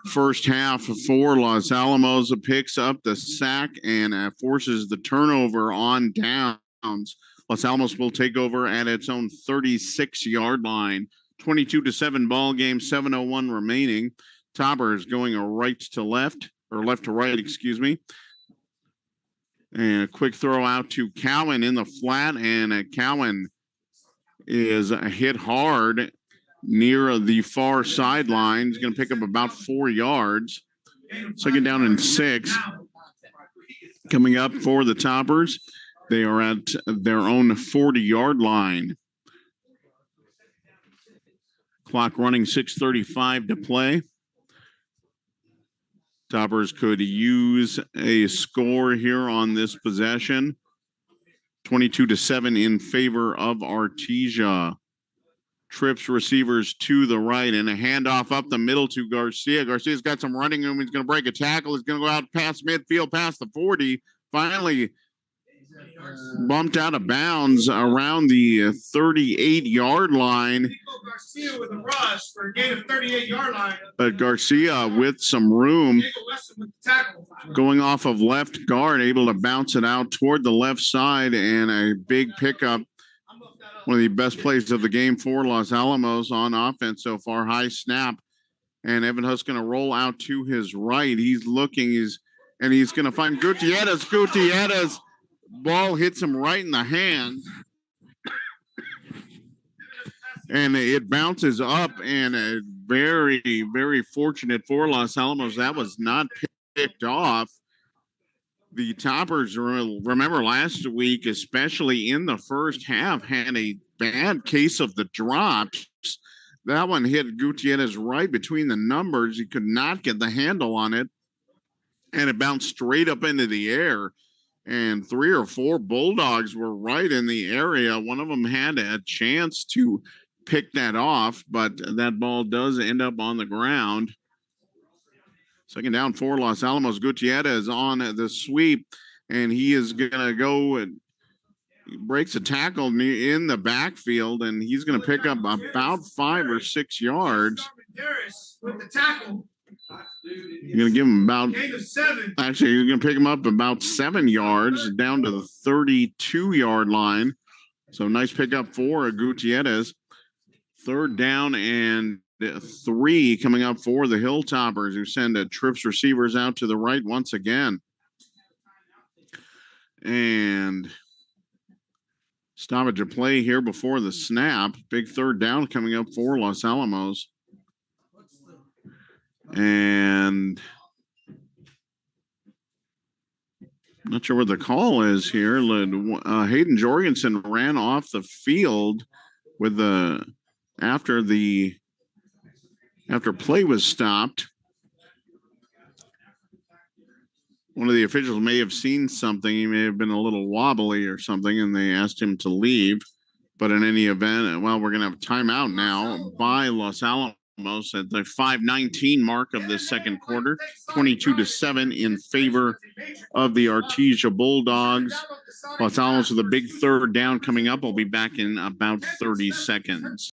first half for Los Alamos. Picks up the sack and forces the turnover on downs. Los Alamos will take over at its own 36-yard line. 22-7 ball game, 7:01 remaining. Toppers going right to left, or left to right, excuse me. And a quick throw out to Cowan in the flat, and Cowan is hit hard near the far sideline. He's going to pick up about 4 yards. Second down and 6. Coming up for the Toppers. They are at their own 40-yard line. Clock running, 6:35 to play. Toppers could use a score here on this possession. 22-7 in favor of Artesia. Trips receivers to the right, and a handoff up the middle to Garcia. Garcia's got some running room. He's going to break a tackle. He's going to go out past midfield, past the 40. Finally bumped out of bounds around the 38-yard line. Garcia with a rush for a gain of 38-yard line. But Garcia with some room going off of left guard, able to bounce it out toward the left side, and a big pickup. One of the best plays of the game for Los Alamos on offense so far. High snap, and Evan Huss going to roll out to his right. He's looking, he's going to find Gutierrez. Gutierrez, ball hits him right in the hands. And it bounces up, and a very, very fortunate for Los Alamos. That was not picked off. The Toppers, remember last week, especially in the first half, had a bad case of the drops. That one hit Gutierrez right between the numbers. He could not get the handle on it, and it bounced straight up into the air. And 3 or 4 Bulldogs were right in the area. One of them had a chance to pick that off, but that ball does end up on the ground. Second down for Los Alamos. Gutierrez on the sweep, and he is going to go and breaks a tackle in the backfield, and he's going to pick up about 5 or 6 yards. With the tackle. You're going to give him about, actually, you're going to pick him up about 7 yards down to the 32-yard line. So nice pickup for Gutierrez. Third down and 3 coming up for the Hilltoppers, who send trips receivers out to the right once again. And stoppage of play here before the snap. Big third down coming up for Los Alamos. And I'm not sure what the call is here. Hayden Jorgensen ran off the field with after play was stopped. One of the officials may have seen something. He may have been a little wobbly or something, and they asked him to leave. But in any event, well, we're going to have a timeout now by Los Alamos at the 5:19 mark of the second quarter, 22-7 in favor of the Artesia Bulldogs. Los Alamos with a big third down coming up. We'll be back in about 30 seconds.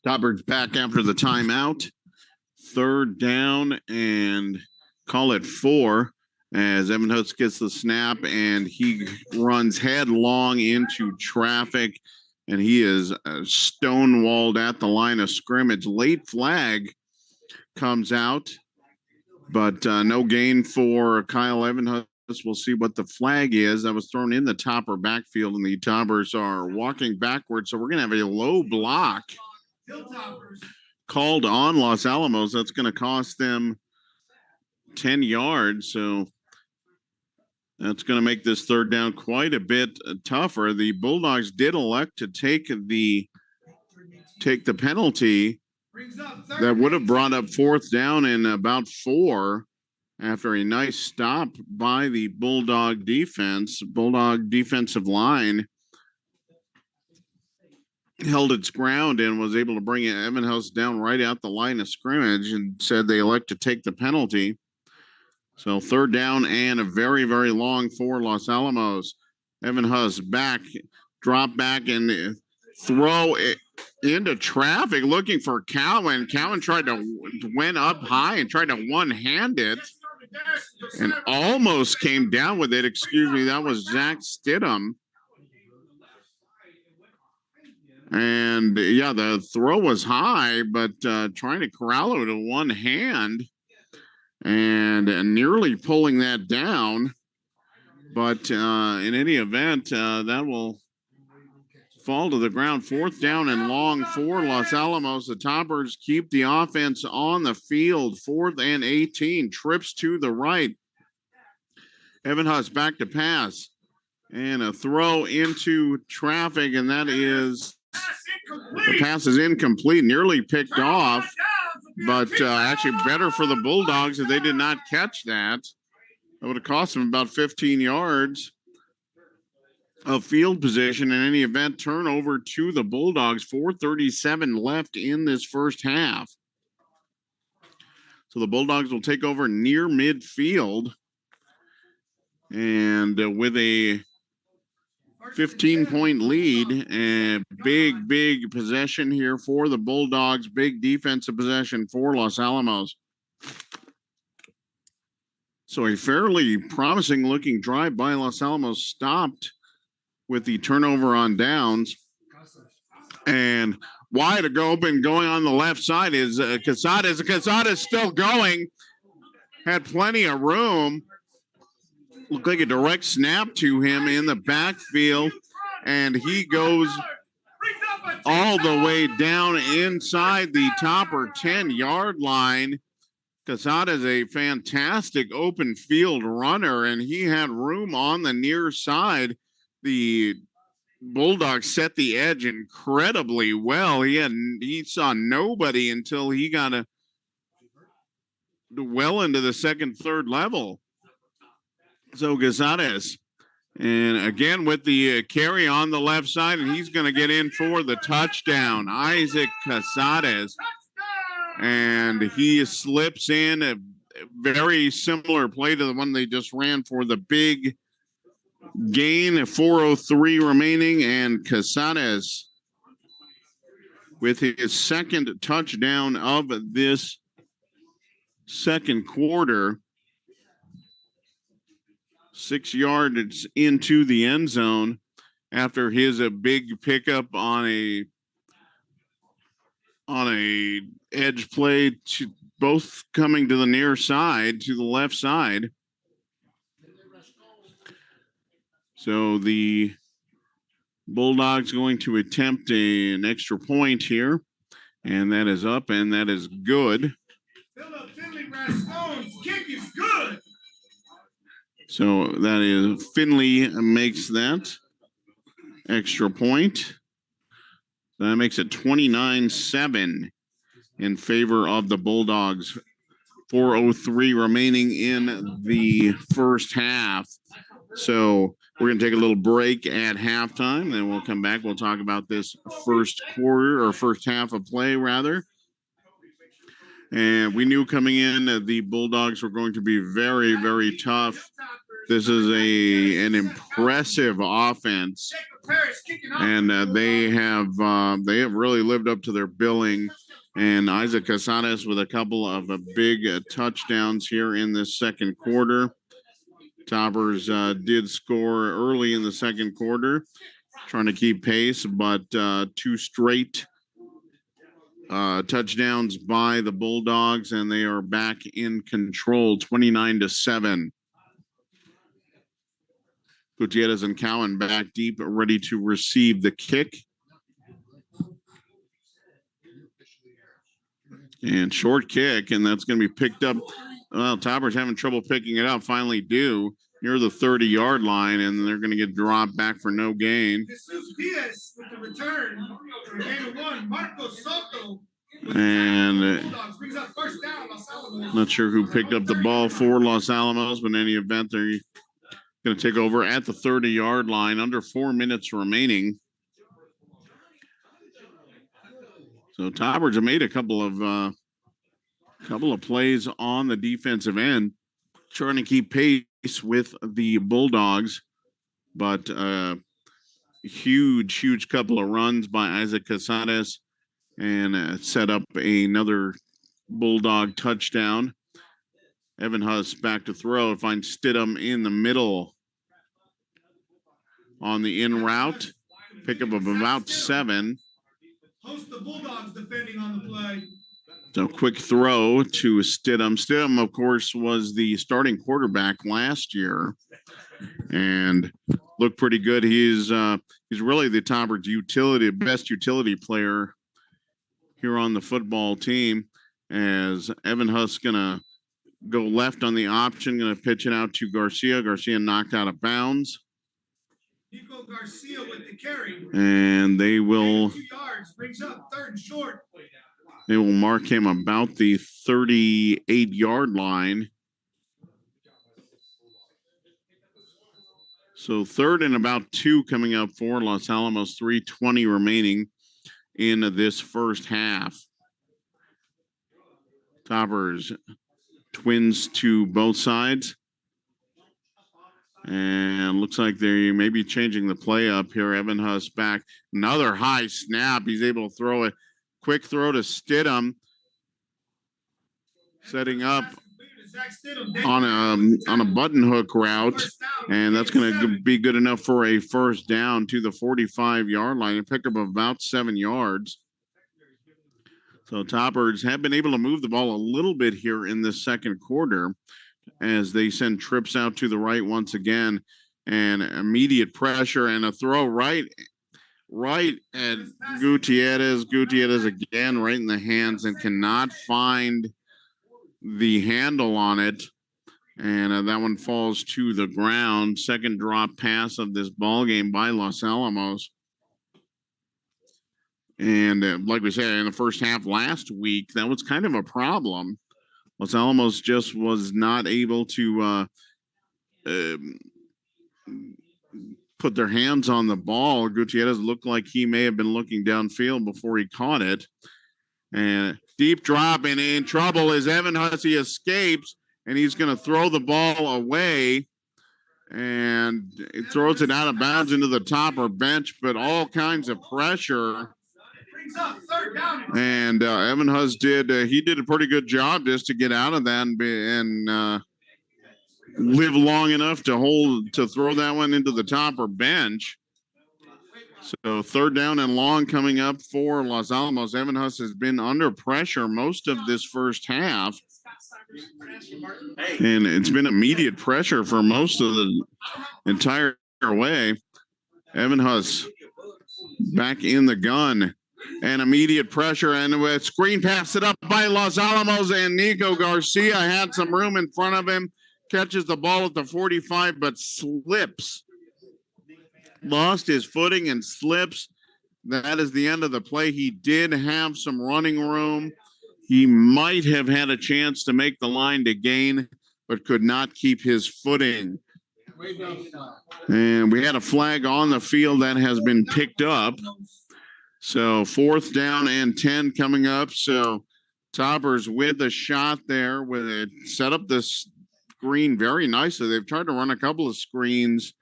Toppers back after the timeout. Third down and call it 4 as Evan Huss gets the snap, and he runs headlong into traffic, and he is stonewalled at the line of scrimmage. Late flag comes out, but no gain for Kyle Evan Huss. We'll see what the flag is. That was thrown in the Topper backfield, and the Toppers are walking backwards, so we're going to have a low block called on Los Alamos. That's going to cost them 10 yards. So that's going to make this third down quite a bit tougher. The Bulldogs did elect to take the penalty that would have brought up fourth down and about 4 after a nice stop by the Bulldog defense. Bulldog defensive line held its ground and was able to bring Evan Huss down right out the line of scrimmage, and said they elect to take the penalty. So third down and a very, very long for Los Alamos. Evan Huss back, drop back and throw it into traffic looking for Cowan. Cowan went up high and tried to one-hand it and almost came down with it. Excuse me, that was Zach Stidham. And yeah, the throw was high, but trying to corral it with one hand and nearly pulling that down. But in any event, that will fall to the ground. 4th down and long for Los Alamos. The Toppers keep the offense on the field. 4th and 18. Trips to the right. Evan Huss back to pass. And a throw into traffic, and that is the pass is incomplete, nearly picked off, but actually better for the Bulldogs if they did not catch that. That would have cost them about 15 yards of field position. In any event, turnover to the Bulldogs. 4:37 left in this first half. So the Bulldogs will take over near midfield, and with a 15-point lead, and big possession here for the Bulldogs. Big defensive possession for Los Alamos. So a fairly promising looking drive by Los Alamos stopped with the turnover on downs. And wide open going on the left side is Casadas. Casadas still going. Had plenty of room. Looked like a direct snap to him in the backfield, and he goes all the way down inside the Topper 10-yard line. Casada is a fantastic open field runner, and he had room on the near side. The Bulldogs set the edge incredibly well. He saw nobody until he got well into the second, third level. So Casares, and again with the carry on the left side, and he's going to get in for the touchdown. Isaac Casares, and he slips in a very similar play to the one they just ran for the big gain. 4:03 remaining, and Casares with his second touchdown of this second quarter. 6 yards into the end zone after his big pickup on a edge play, to both coming to the near side, to the left side. So the Bulldogs going to attempt an extra point here, and that is up, and that is good. Philip Finley Rascone's kick is good. So that is Finley makes that extra point. That makes it 29-7 in favor of the Bulldogs. 4:03 remaining in the first half. So we're going to take a little break at halftime, then we'll come back. We'll talk about this first quarter, or first half of play, rather. And we knew coming in that the Bulldogs were going to be very, very tough. This is an impressive offense, and they have really lived up to their billing. And Isaac Casares with a couple of big touchdowns here in this second quarter. Toppers did score early in the second quarter, trying to keep pace, but 2 straight touchdowns by the Bulldogs, and they are back in control, 29-7. Gutierrez and Cowan back deep, ready to receive the kick. And short kick, and that's going to be picked up. Well, Toppers having trouble picking it up, finally do, near the 30-yard line, and they're going to get dropped back for no gain. Jesus Diaz with the return for game 1. Marcos Soto. And Brings up first down, Los Alamos. Not sure who picked up the ball for Los Alamos, but in any event, they're going to take over at the 30-yard line, under 4 minutes remaining. So Toppers have made a couple of plays on the defensive end, trying to keep pace with the Bulldogs, but huge couple of runs by Isaac Casares, and set up another Bulldog touchdown. Evan Huss back to throw, finds Stidham in the middle on the in route. Pickup of about 7. Host the Bulldogs defending on the play. So quick throw to Stidham. Stidham, of course, was the starting quarterback last year and looked pretty good. He's really the best utility player here on the football team, as Evan Huss gonna go left on the option, gonna pitch it out to Garcia. Garcia knocked out of bounds. Nico Garcia with the carry. And they will 2 yards, brings up 3rd and short. They will mark him about the 38-yard line. So 3rd and about 2 coming up for Los Alamos, 3:20 remaining in this first half. Toppers twins to both sides. And looks like they may be changing the play up here. Evan Huss back. Another high snap. He's able to throw it. Quick throw to Stidham. Setting up on a button hook route. And that's going to be good enough for a first down to the 45-yard line and pick up about 7 yards. So Toppers have been able to move the ball a little bit here in the second quarter, as they send trips out to the right once again, and immediate pressure and a throw right at Gutierrez. Gutierrez again right in the hands and cannot find the handle on it. And that one falls to the ground. Second drop pass of this ball game by Los Alamos. And like we said, in the first half last week, that was kind of a problem. Los Alamos just was not able to put their hands on the ball. Gutierrez looked like he may have been looking downfield before he caught it. And deep drop, and in trouble is Evan Huss. He escapes, and he's going to throw the ball away. And he throws it out of bounds into the topper bench, but all kinds of pressure. And Evan Huss did a pretty good job just to get out of that and live long enough to throw that one into the topper bench. So 3rd down and long coming up for Los Alamos. Evan Huss has been under pressure most of this first half. And it's been immediate pressure for most of the entire way. Evan Huss back in the gun. And immediate pressure, and a screen pass it up by Los Alamos, and Nico Garcia had some room in front of him, catches the ball at the 45, but slips. Lost his footing and slips. That is the end of the play. He did have some running room. He might have had a chance to make the line to gain, but could not keep his footing. And we had a flag on the field that has been picked up. So 4th down and 10 coming up. So Toppers with a shot there with it, set up this screen very nicely. They've tried to run a couple of screens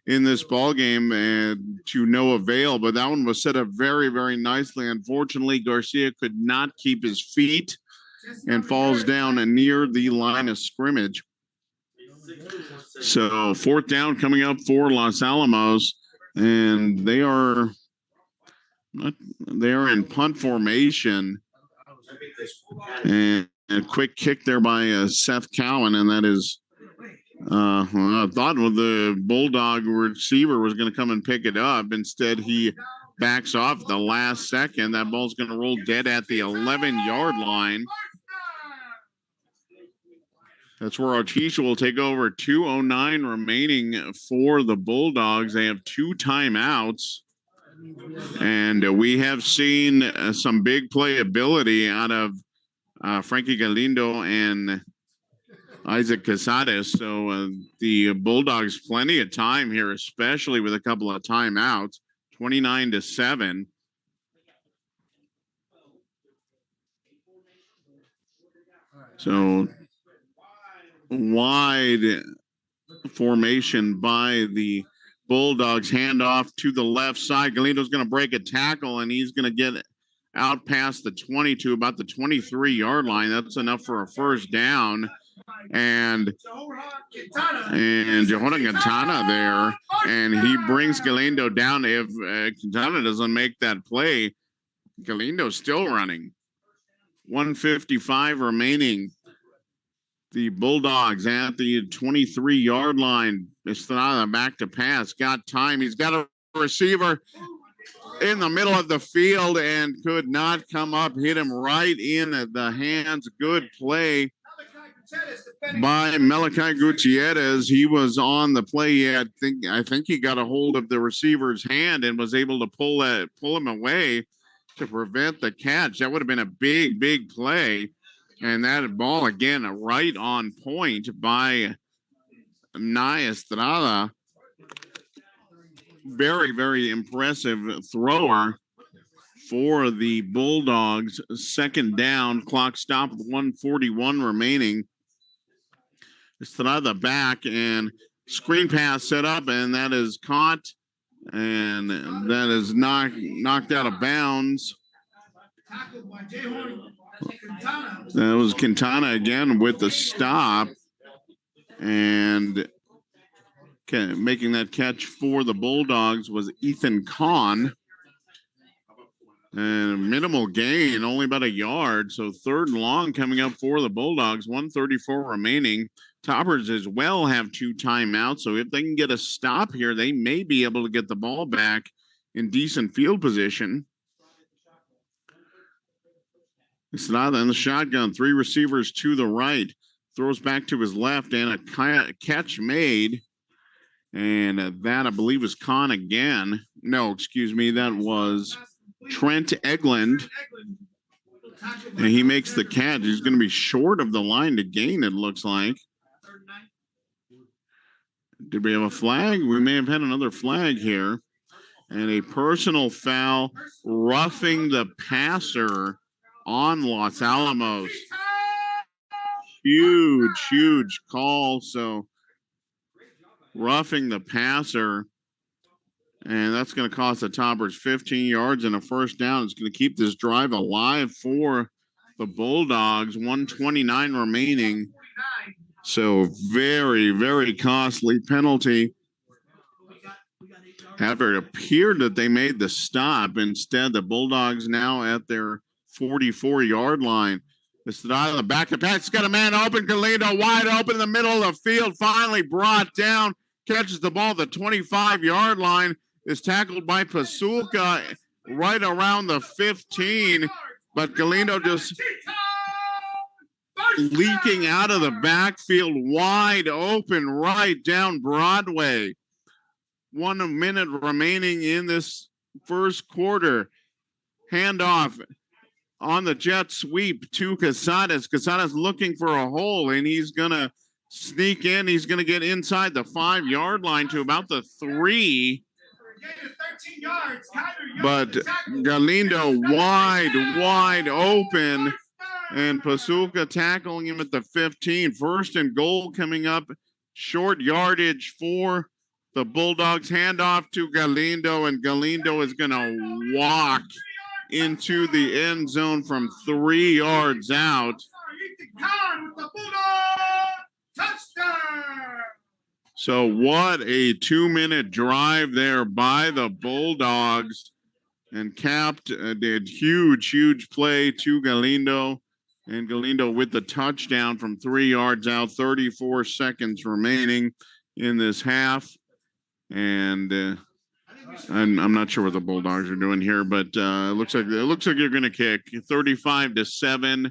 in this ball game and to no avail, but that one was set up very, very nicely. Unfortunately, Garcia could not keep his feet and falls down near the line of scrimmage. So 4th down coming up for Los Alamos, and they are in punt formation, and a quick kick there by Seth Cowan, and that is I thought the Bulldog receiver was going to come and pick it up. Instead, he backs off the last second. That ball's going to roll dead at the 11-yard line. That's where Artesia will take over. 2:09 remaining for the Bulldogs. They have 2 timeouts. And we have seen some big playability out of Frankie Galindo and Isaac Casares. So the Bulldogs plenty of time here, especially with a couple of timeouts. 29-7. So wide formation by the Bulldogs. Hand off to the left side. Galindo's going to break a tackle, and he's going to get out past the 20 to about the 23-yard line. That's enough for a first down. And Jehoram Quintana there, and he brings Galindo down. If Quintana doesn't make that play, Galindo's still running. 1:55 remaining. the Bulldogs at the 23-yard line. Estrada back to pass. Got time. He's got a receiver in the middle of the field and could not come up. Hit him right in the hands. Good play by Malachi Gutierrez. He was on the play. I think he got a hold of the receiver's hand and was able to pull him away to prevent the catch. That would have been a big play. And that ball, again, right on point by Nye Estrada. Very, very impressive thrower for the Bulldogs. Second down, clock stopped with 1:41 remaining. Estrada back and screen pass set up, and that is caught, and that is knocked out of bounds. That was Quintana again with the stop, and making that catch for the Bulldogs was Ethan Kahn. And minimal gain, only about a yard. So third and long coming up for the Bulldogs, 1:34 remaining. Toppers as well have 2 timeouts. So if they can get a stop here, they may be able to get the ball back in decent field position. Estrada in the shotgun, 3 receivers to the right, throws back to his left, and a catch made. And that, I believe, was Kahn again. No, excuse me, that was Trent Eglund. And he makes the catch. He's going to be short of the line to gain, it looks like. Did we have a flag? We may have had another flag here. And a personal foul, roughing the passer on Los Alamos. Huge call. So roughing the passer. And that's going to cost the Toppers 15 yards and a first down. It's going to keep this drive alive for the Bulldogs. 1:29 remaining. So very, very costly penalty. After it appeared that they made the stop, instead the Bulldogs now at their 44-yard line. This is out of the back of the pass. It's got a man open. Galindo wide open in the middle of the field. Finally brought down. Catches the ball at the 25-yard line. Is tackled by Pasulka right around the 15. But Galindo just leaking out of the backfield, wide open right down Broadway. 1 minute remaining in this first quarter. Handoff on the jet sweep to Casadas. Casadas looking for a hole, and he's going to sneak in. He's going to get inside the 5-yard line to about the 3. But Galindo wide open, and Pasulka tackling him at the 15. First and goal coming up. Short yardage for the Bulldogs. Handoff to Galindo, and Galindo is going to walk into the end zone from 3 yards out. So what a 2-minute drive there by the Bulldogs, and capped did huge play to Galindo, and Galindo with the touchdown from 3 yards out. 34 seconds remaining in this half, and I'm not sure what the Bulldogs are doing here, but it looks like you're going to kick 35-7,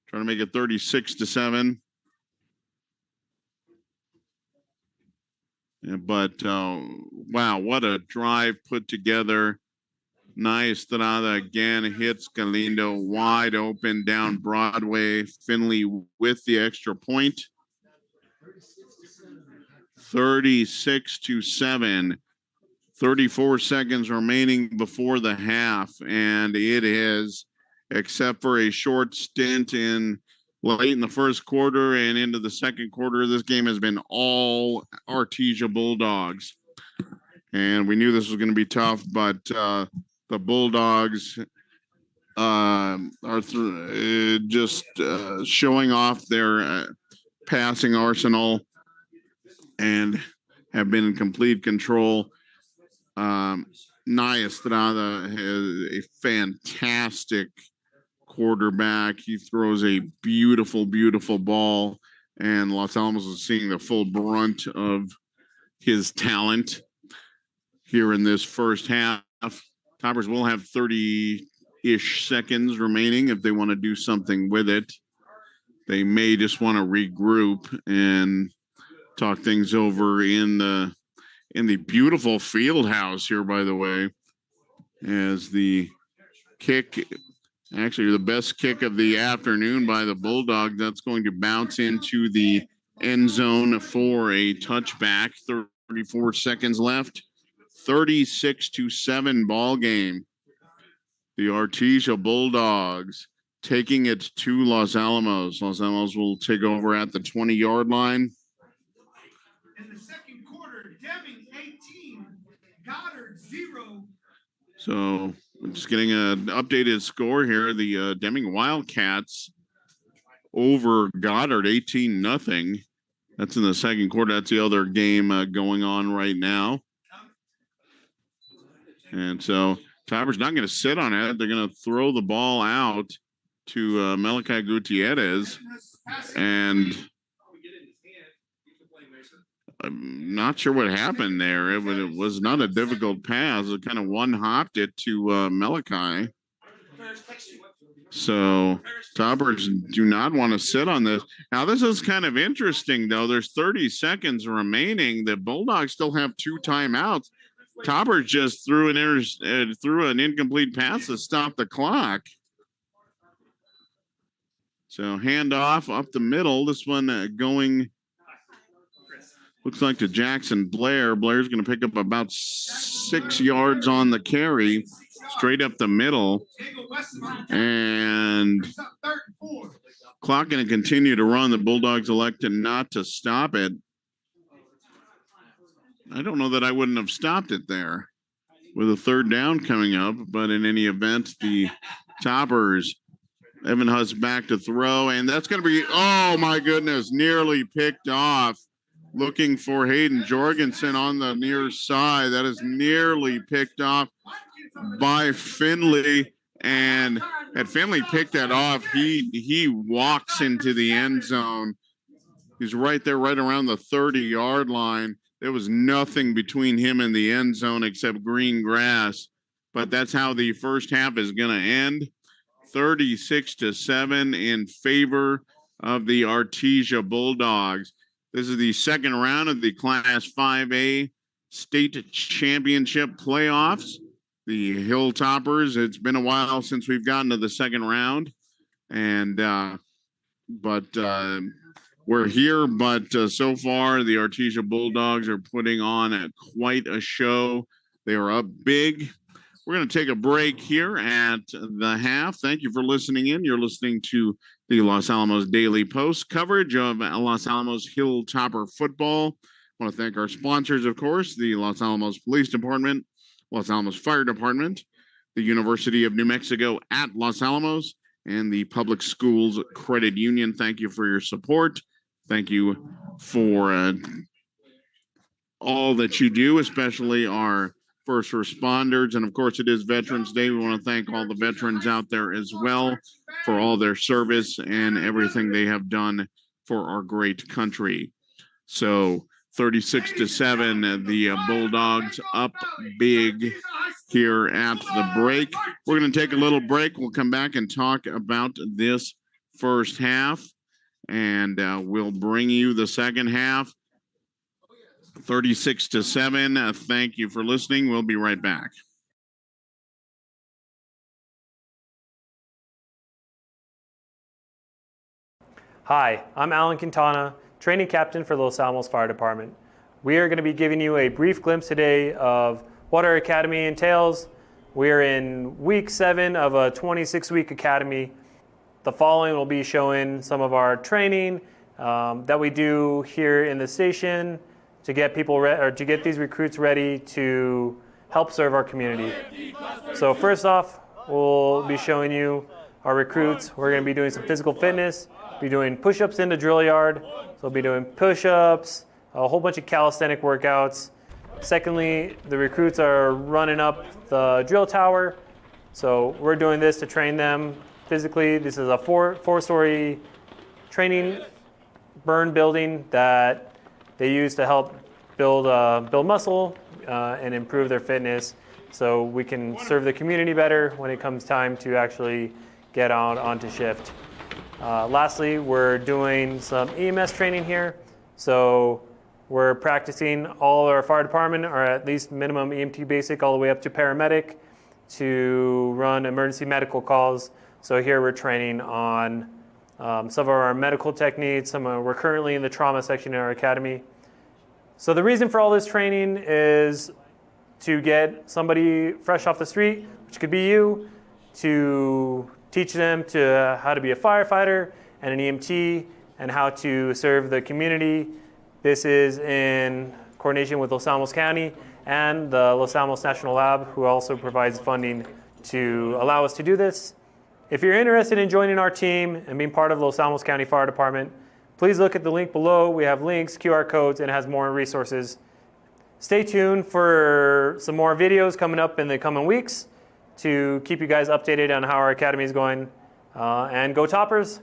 trying to make it 36-7. But wow, what a drive put together. Nice. Estrada again hits Galindo wide open down Broadway. Finley with the extra point. 36-7. 34 seconds remaining before the half, and it is, except for a short stint in late in the first quarter and into the second quarter, this game has been all Artesia Bulldogs. And we knew this was going to be tough, but the Bulldogs are just showing off their passing arsenal and have been in complete control. Nye Estrada has a fantastic quarterback. He throws a beautiful ball, and Los Alamos is seeing the full brunt of his talent here in this first half. Toppers will have 30-ish seconds remaining if they want to do something with it. They may just want to regroup and talk things over in the beautiful field house here, by the way, as the kick, actually the best kick of the afternoon by the Bulldogs, that's going to bounce into the end zone for a touchback. 34 seconds left. 36-7 ball game. The Artesia Bulldogs taking it to Los Alamos. Los Alamos will take over at the 20-yard line. In the second quarter, Deming 18, Goddard 0. So I'm just getting an updated score here. The Deming Wildcats over Goddard 18-0. That's in the second quarter. That's the other game going on right now. And so Toppers not going to sit on it. They're going to throw the ball out to Malachi Gutierrez. And I'm not sure what happened there. It was not a difficult pass. It kind of one-hopped it to Malachi. So Toppers do not want to sit on this. Now, this is kind of interesting, though. There's 30 seconds remaining. The Bulldogs still have 2 timeouts. Toppers just threw an incomplete pass to stop the clock. So handoff up the middle. This one going, looks like to Jackson Blair. Blair's going to pick up about 6 yards on the carry, straight up the middle. And clock going to continue to run. The Bulldogs elected not to stop it. I don't know that I wouldn't have stopped it there with a 3rd down coming up, but in any event, the Toppers, Evan Huss back to throw, and that's going to be, oh my goodness, nearly picked off. Looking for Hayden Jorgensen on the near side. That is nearly picked off by Finley, and had Finley picked that off, he walks into the end zone. He's right there, right around the 30-yard line. There was nothing between him and the end zone except green grass. But that's how the first half is going to end. 36-7 in favor of the Artesia Bulldogs. This is the second round of the Class 5A State Championship playoffs. The Hilltoppers, it's been a while since we've gotten to the second round. And we're here, but so far the Artesia Bulldogs are putting on quite a show. They are up big. We're going to take a break here at the half. Thank you for listening in. You're listening to the Los Alamos Daily Post coverage of Los Alamos Hilltopper football. I want to thank our sponsors, of course, the Los Alamos Police Department, Los Alamos Fire Department, the University of New Mexico at Los Alamos, and the Public Schools Credit Union. Thank you for your support. Thank you for all that you do, especially our first responders. And of course, it is Veterans Day. We want to thank all the veterans out there as well for all their service and everything they have done for our great country. So 36-7, the Bulldogs up big here at the break. We're going to take a little break. We'll come back and talk about this first half. And we'll bring you the second half, 36-7. Thank you for listening. We'll be right back. Hi, I'm Alan Quintana, training captain for the Los Alamos Fire Department. We are going to be giving you a brief glimpse today of what our academy entails. We are in week 7 of a 26-week academy. The following will be showing some of our training that we do here in the station to get to get these recruits ready to help serve our community. So first off, we'll be showing you our recruits. We're going to be doing some physical fitness, be doing push-ups in the drill yard. So we'll be doing push-ups, a whole bunch of calisthenic workouts. Secondly, the recruits are running up the drill tower. So we're doing this to train them physically. This is a four-story training burn building that they use to help build muscle and improve their fitness, so we can serve the community better when it comes time to actually get onto shift. Lastly, we're doing some EMS training here. So we're practicing all our fire department, or at least minimum EMT basic, all the way up to paramedic, to run emergency medical calls. So here we're training on some of our medical techniques. We're currently in the trauma section in our academy. So the reason for all this training is to get somebody fresh off the street, which could be you, to teach them how to be a firefighter and an EMT and how to serve the community. This is in coordination with Los Alamos County and the Los Alamos National Lab, who also provides funding to allow us to do this. If you're interested in joining our team and being part of Los Alamos County Fire Department, please look at the link below. We have links, QR codes, and it has more resources. Stay tuned for some more videos coming up in the coming weeks to keep you guys updated on how our academy is going. And go Toppers!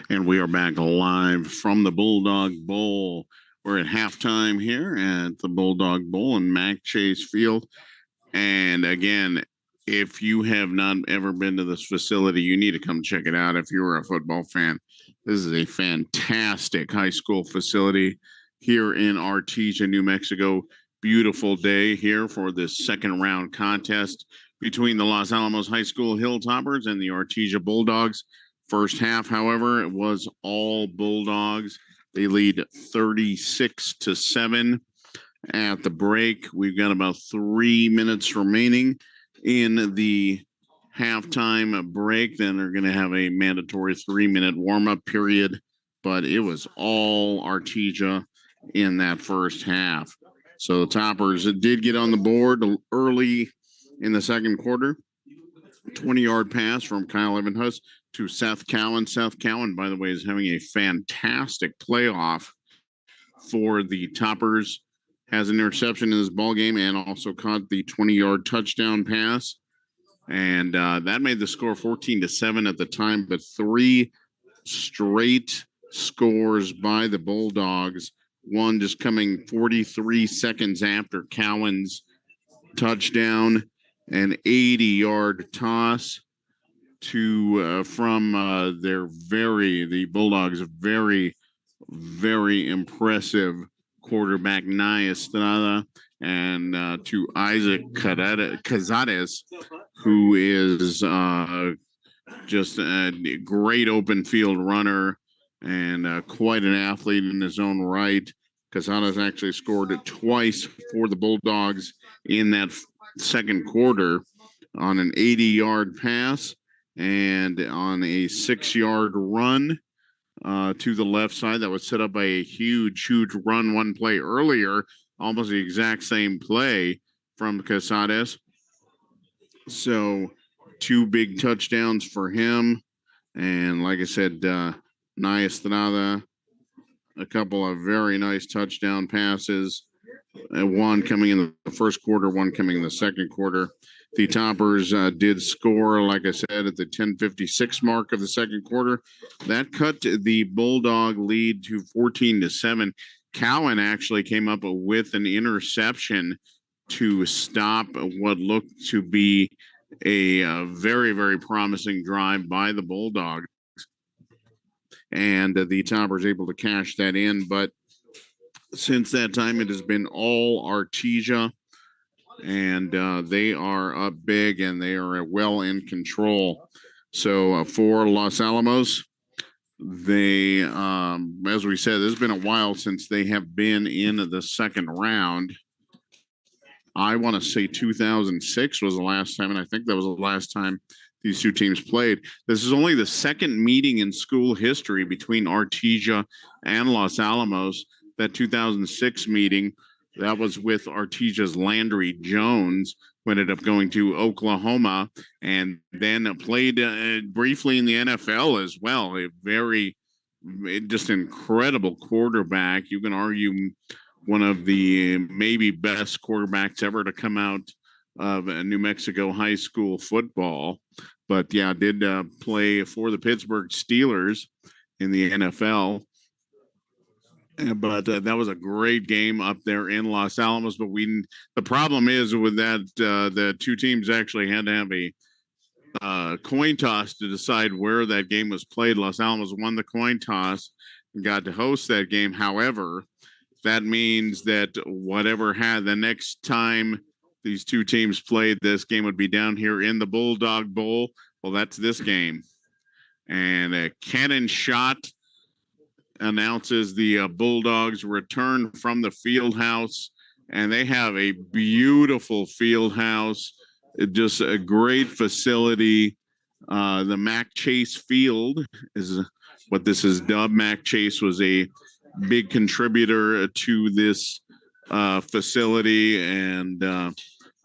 And we are back live from the Bulldog Bowl. We're at halftime here at the Bulldog Bowl in Mac Chase Field. And again, if you have not ever been to this facility, you need to come check it out if you're a football fan. This is a fantastic high school facility here in Artesia, New Mexico. Beautiful day here for this second round contest between the Los Alamos High School Hilltoppers and the Artesia Bulldogs. First half, however, it was all Bulldogs. They lead 36-7 at the break. We've got about 3 minutes remaining in the halftime break. Then they're going to have a mandatory 3-minute warm-up period. But it was all Artesia in that first half. So the Toppers did get on the board early in the second quarter. 20-yard pass from Kyle Evenhuss to Seth Cowan. Seth Cowan, by the way, is having a fantastic playoff for the Toppers. Has an interception in this ball game and also caught the 20-yard touchdown pass. And that made the score 14-7 at the time, but 3 straight scores by the Bulldogs. One just coming 43 seconds after Cowan's touchdown, an 80-yard toss to from the Bulldogs' very, very impressive quarterback Nia Estrada, and to Isaac Cazares, who is just a great open field runner and quite an athlete in his own right. Cazares actually scored twice for the Bulldogs in that second quarter on an 80-yard pass and on a 6-yard run to the left side that was set up by a huge run one play earlier, almost the exact same play from Casares. So 2 big touchdowns for him. And like I said, Nia Estrada, a couple of very nice touchdown passes. One coming in the first quarter, one coming in the second quarter. The Toppers did score, like I said, at the 10:56 mark of the second quarter. That cut the Bulldog lead to 14-7. Cowan actually came up with an interception to stop what looked to be a very, very promising drive by the Bulldogs. And the Toppers able to cash that in. But since that time, it has been all Artesia. And they are up big and they are well in control. So for Los Alamos, they, as we said, it's been a while since they have been in the second round. I want to say 2006 was the last time, and I think that was the last time these two teams played. This is only the second meeting in school history between Artesia and Los Alamos. That 2006 meeting, that was with Artesia's Landry Jones, who ended up going to Oklahoma and then played briefly in the NFL as well. A very, just incredible quarterback. You can argue one of the maybe best quarterbacks ever to come out of New Mexico high school football. But yeah, did play for the Pittsburgh Steelers in the NFL. But that was a great game up there in Los Alamos. But the problem is with that, the two teams actually had to have a coin toss to decide where that game was played. Los Alamos won the coin toss and got to host that game. However, that means that whatever had the next time these two teams played, this game would be down here in the Bulldog Bowl. Well, that's this game. And a cannon shot announces the Bulldogs return from the field house. And they have a beautiful field house, just a great facility. The Mac Chase Field is what this is dubbed. Mac Chase was a big contributor to this facility, and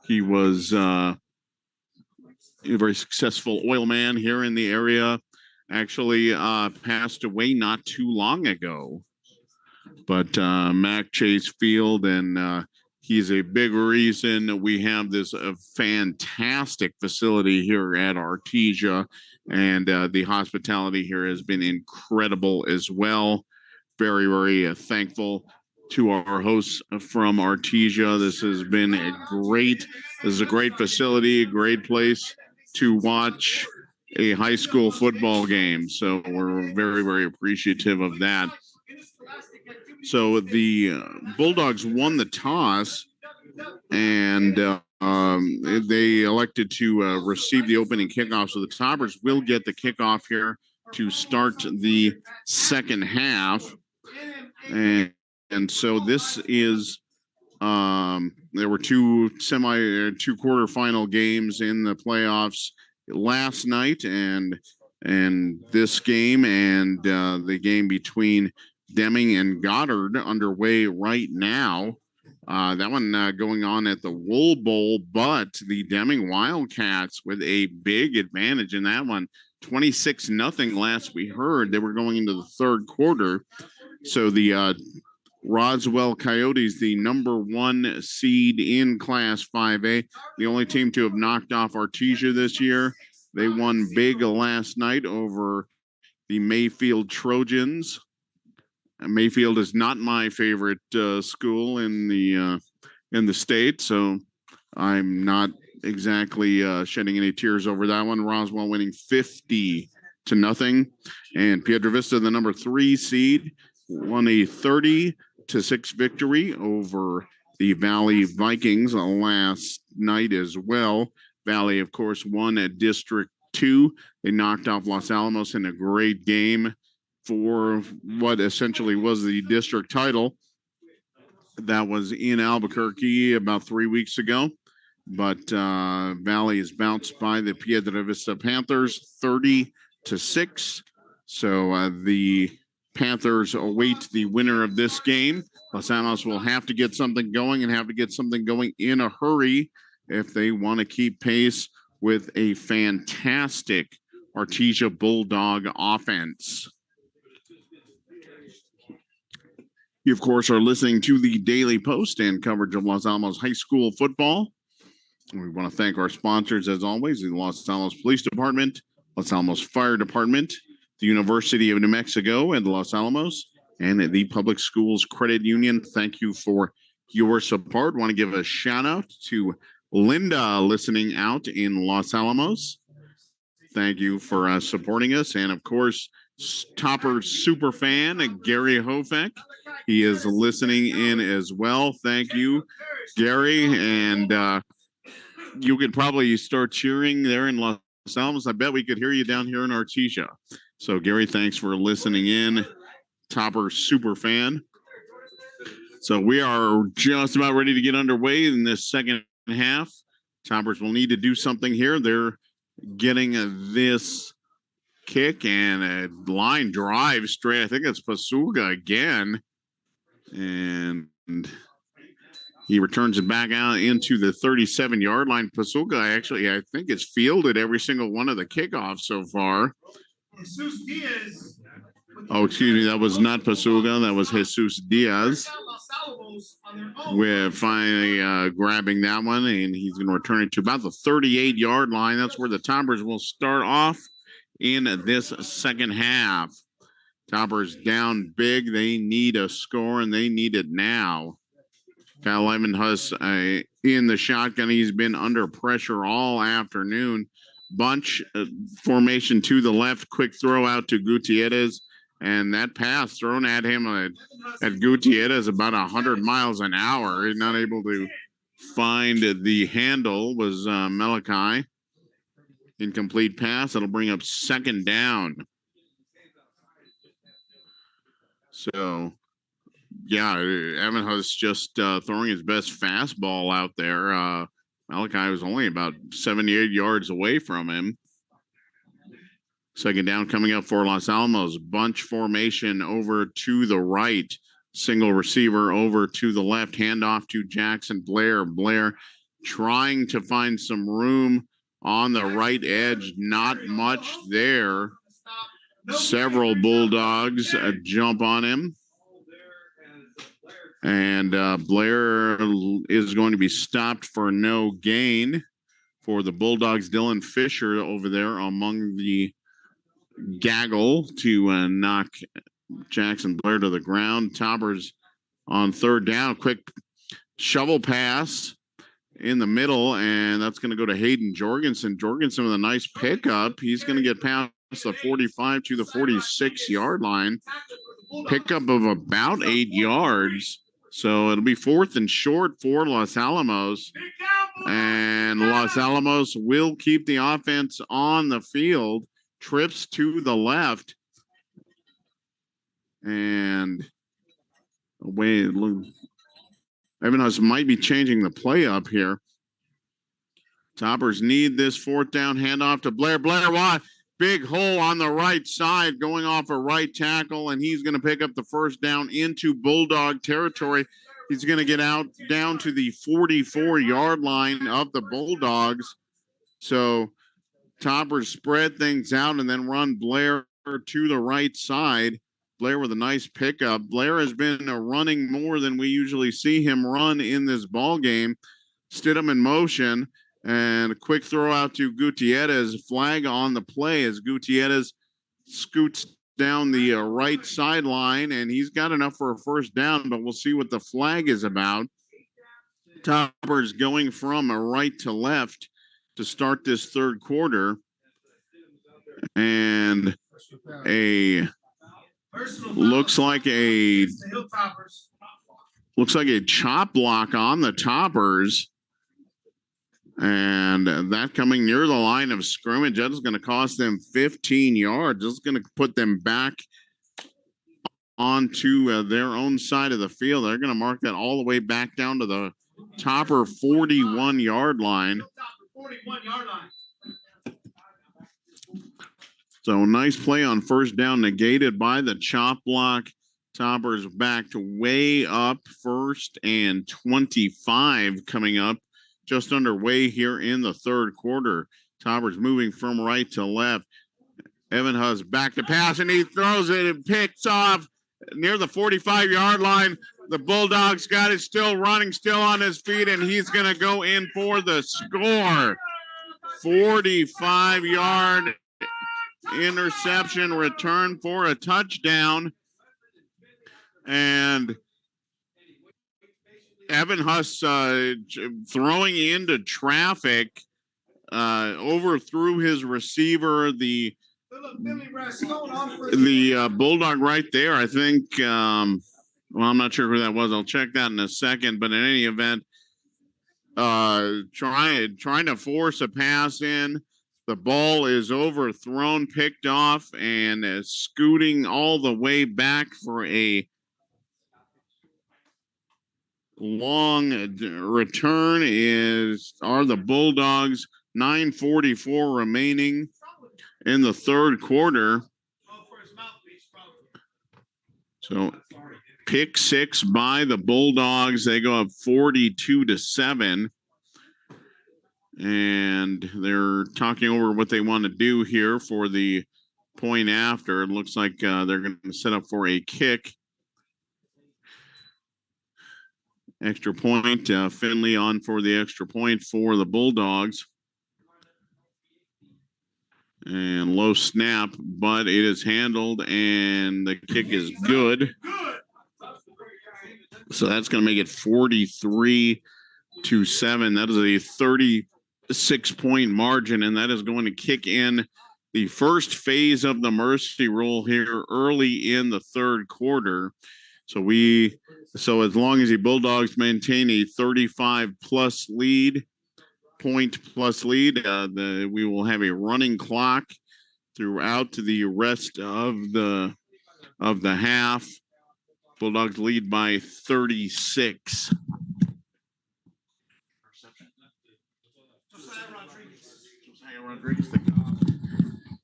he was a very successful oil man here in the area. Actually passed away not too long ago. But Mac Chase Field, and He's a big reason we have this fantastic facility here at Artesia, and the hospitality here has been incredible as well. Very, very thankful to our hosts from Artesia. This has been this is a great facility, a great place to watch a high school football game. So we're very, very appreciative of that. So the Bulldogs won the toss, and they elected to receive the opening kickoff. So the Toppers will get the kickoff here to start the second half. And so this is there were two quarterfinal games in the playoffs last night, and this game and the game between Deming and Goddard underway right now. That one going on at the Wool Bowl, but the Deming Wildcats with a big advantage in that one. 26-0 last we heard. They were going into the third quarter. So the Roswell Coyotes, the number 1 seed in Class 5A, the only team to have knocked off Artesia this year. They won big last night over the Mayfield Trojans. Mayfield is not my favorite school in the state, so I'm not exactly shedding any tears over that one. Roswell winning 50-0, and Piedra Vista, the number 3 seed, won a 30-6 victory over the Valley Vikings last night as well. Valley, of course, won at District 2. They knocked off Los Alamos in a great game for what essentially was the district title. That was in Albuquerque about 3 weeks ago. But Valley is bounced by the Piedra Vista Panthers 30-6. So the Panthers await the winner of this game. Los Alamos will have to get something going and have to get something going in a hurry if they want to keep pace with a fantastic Artesia Bulldog offense. You, of course, are listening to the Daily Post and coverage of Los Alamos High School football. We want to thank our sponsors, as always, the Los Alamos Police Department, Los Alamos Fire Department, the University of New Mexico and Los Alamos, and the Public Schools Credit Union. Thank you for your support. Want to give a shout out to Linda listening out in Los Alamos. Thank you for supporting us. And of course, Topper super fan Gary Hofek. He is listening in as well. Thank you, Gary. And you could probably start cheering there in Los Alamos. I bet we could hear you down here in Artesia. So, Gary, thanks for listening in. Topper super fan. So we are just about ready to get underway in this second half. Toppers will need to do something here. They're getting this kick and a line drive straight. I think it's Pasuga again. And he returns it back out into the 37-yard line. Pasuga actually, I think, has fielded every single one of the kickoffs so far. Oh, excuse me. That was not Pasuga. That was Jesus Diaz. We're finally grabbing that one, and he's going to return it to about the 38-yard line. That's where the Toppers will start off in this second half. Toppers down big. They need a score, and they need it now. Kyle Levenhuis in the shotgun. He's been under pressure all afternoon. Bunch formation to the left. Quick throw out to Gutierrez. And that pass thrown at him at Gutierrez about 100 miles an hour. He's not able to find the handle was Malachi. Incomplete pass. It'll bring up second down. So, yeah, Evanhus just throwing his best fastball out there. Malachi was only about 78 yards away from him. Second down coming up for Los Alamos. Bunch formation over to the right. Single receiver over to the left. Handoff to Jackson Blair. Blair trying to find some room on the right edge. Not much there. Several Bulldogs jump on him. And Blair is going to be stopped for no gain for the Bulldogs. Dylan Fisher over there among the gaggle to knock Jackson Blair to the ground. Toppers on third down. Quick shovel pass in the middle, and that's going to go to Hayden Jorgensen. Jorgensen with a nice pickup. He's going to get past the 45 to the 46-yard line. Pickup of about 8 yards. So it'll be 4th and short for Los Alamos. And Los Alamos will keep the offense on the field. Trips to the left. And away it looks. Evan might be changing the play up here. Toppers need this 4th down handoff to Blair. Blair, big hole on the right side going off a right tackle, and he's going to pick up the 1st down into Bulldog territory. He's going to get out down to the 44-yard line of the Bulldogs. So Toppers spread things out and then run Blair to the right side. Blair with a nice pickup. Blair has been running more than we usually see him run in this ball game. Stidham in motion, and a quick throw out to Gutierrez. Flag on the play as Gutierrez scoots down the right sideline, and he's got enough for a 1st down, but we'll see what the flag is about. Toppers going from a right to left to start this 3rd quarter, and looks like a chop block on the Toppers, and that coming near the line of scrimmage. That is going to cost them 15 yards. That's going to put them back onto their own side of the field. They're going to mark that all the way back down to the Topper 41-yard line. So nice play on 1st down, negated by the chop block. Toppers back to way up, 1st and 25 coming up, just underway here in the 3rd quarter. Toppers moving from right to left. Evan Hus back to pass, and he throws it and picks off near the 45-yard line. The Bulldogs got it still running, still on his feet, and he's going to go in for the score. 45-yard interception return for a touchdown. And Evan Huss throwing into traffic, overthrew his receiver. The Bulldog right there, I think, well, I'm not sure who that was. I'll check that in a second. But in any event, trying to force a pass in. The ball is overthrown, picked off, and scooting all the way back for a long return are the Bulldogs. 9:44 remaining in the 3rd quarter. So pick 6 by the Bulldogs. They go up 42-7. And they're talking over what they want to do here for the point after. It looks like they're going to set up for a kick. Extra point. Finley on for the extra point for the Bulldogs. And low snap, but it is handled, and the kick is good. So that's going to make it 43-7. That is a 36-point margin, and that is going to kick in the first phase of the mercy rule here early in the 3rd quarter. So as long as the Bulldogs maintain a 35-plus lead, point-plus lead, we will have a running clock throughout the rest of the half. Bulldogs lead by 36.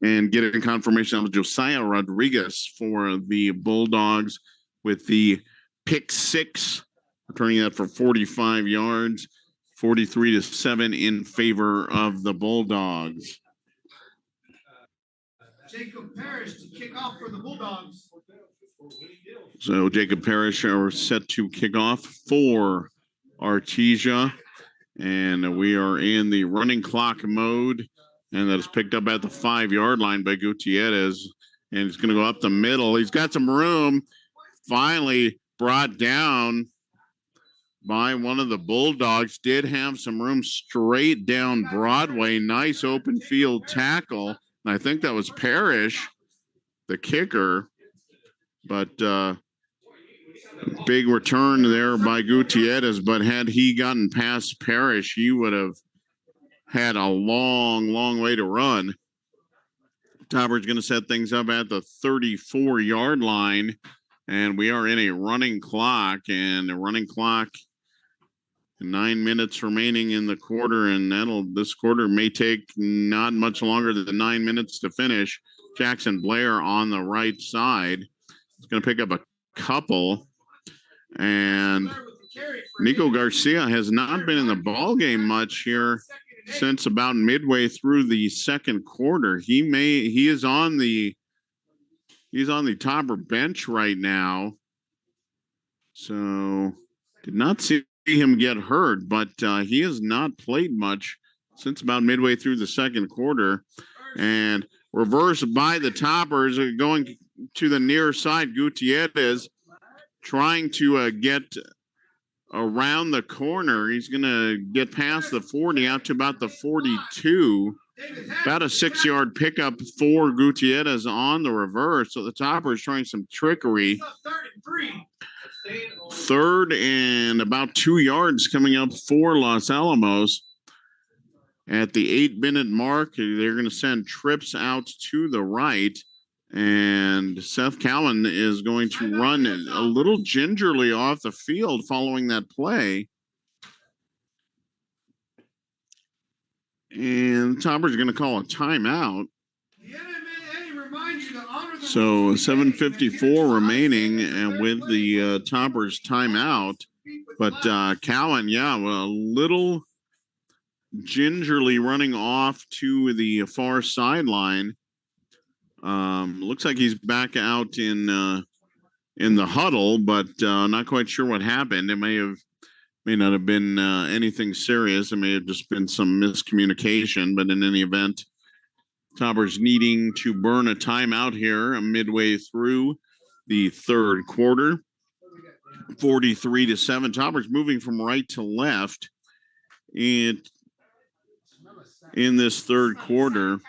And getting confirmation of Josiah Rodriguez for the Bulldogs with the pick 6, returning that for 45 yards, 43-7 in favor of the Bulldogs. Jacob Parrish to kick off for the Bulldogs. So Jacob Parrish are set to kick off for Artesia. And we are in the running clock mode. And that is picked up at the 5-yard line by Gutierrez. And he's going to go up the middle. He's got some room. Finally brought down by one of the Bulldogs. Did have some room straight down Broadway. Nice open field tackle. And I think that was Parrish, the kicker. But big return there by Gutierrez. But had he gotten past Parrish, he would have had a long, long way to run. Tauber's going to set things up at the 34-yard line. And we are in a running clock. And the running clock, 9 minutes remaining in the quarter. And this quarter may take not much longer than 9 minutes to finish. Jackson Blair on the right side. He's going to pick up a couple. And Nico Garcia has not been in the ball game much here since about midway through the second quarter. He is on the Tauber bench right now. So did not see him get hurt, but he has not played much since about midway through the second quarter. And reversed by the Taubers, going to the near side. Gutierrez trying to get around the corner. He's going to get past the 40 out to about the 42. About a 6-yard pickup for Gutierrez on the reverse. So the Taubers trying some trickery. Third and about 2 yards coming up for Los Alamos. At the 8-minute mark, they're going to send trips out to the right. And Seth Cowan is going to run a little gingerly off the field following that play. And Tauber's going to call a timeout. So 7:54 remaining and with the Tauber's timeout. But Cowan, a little gingerly running off to the far sideline. Looks like he's back out in the huddle, but not quite sure what happened. It may not have been anything serious. It may have just been some miscommunication, but in any event, Tauber's needing to burn a timeout here midway through the third quarter. 43-7. Tauber's moving from right to left in this third quarter.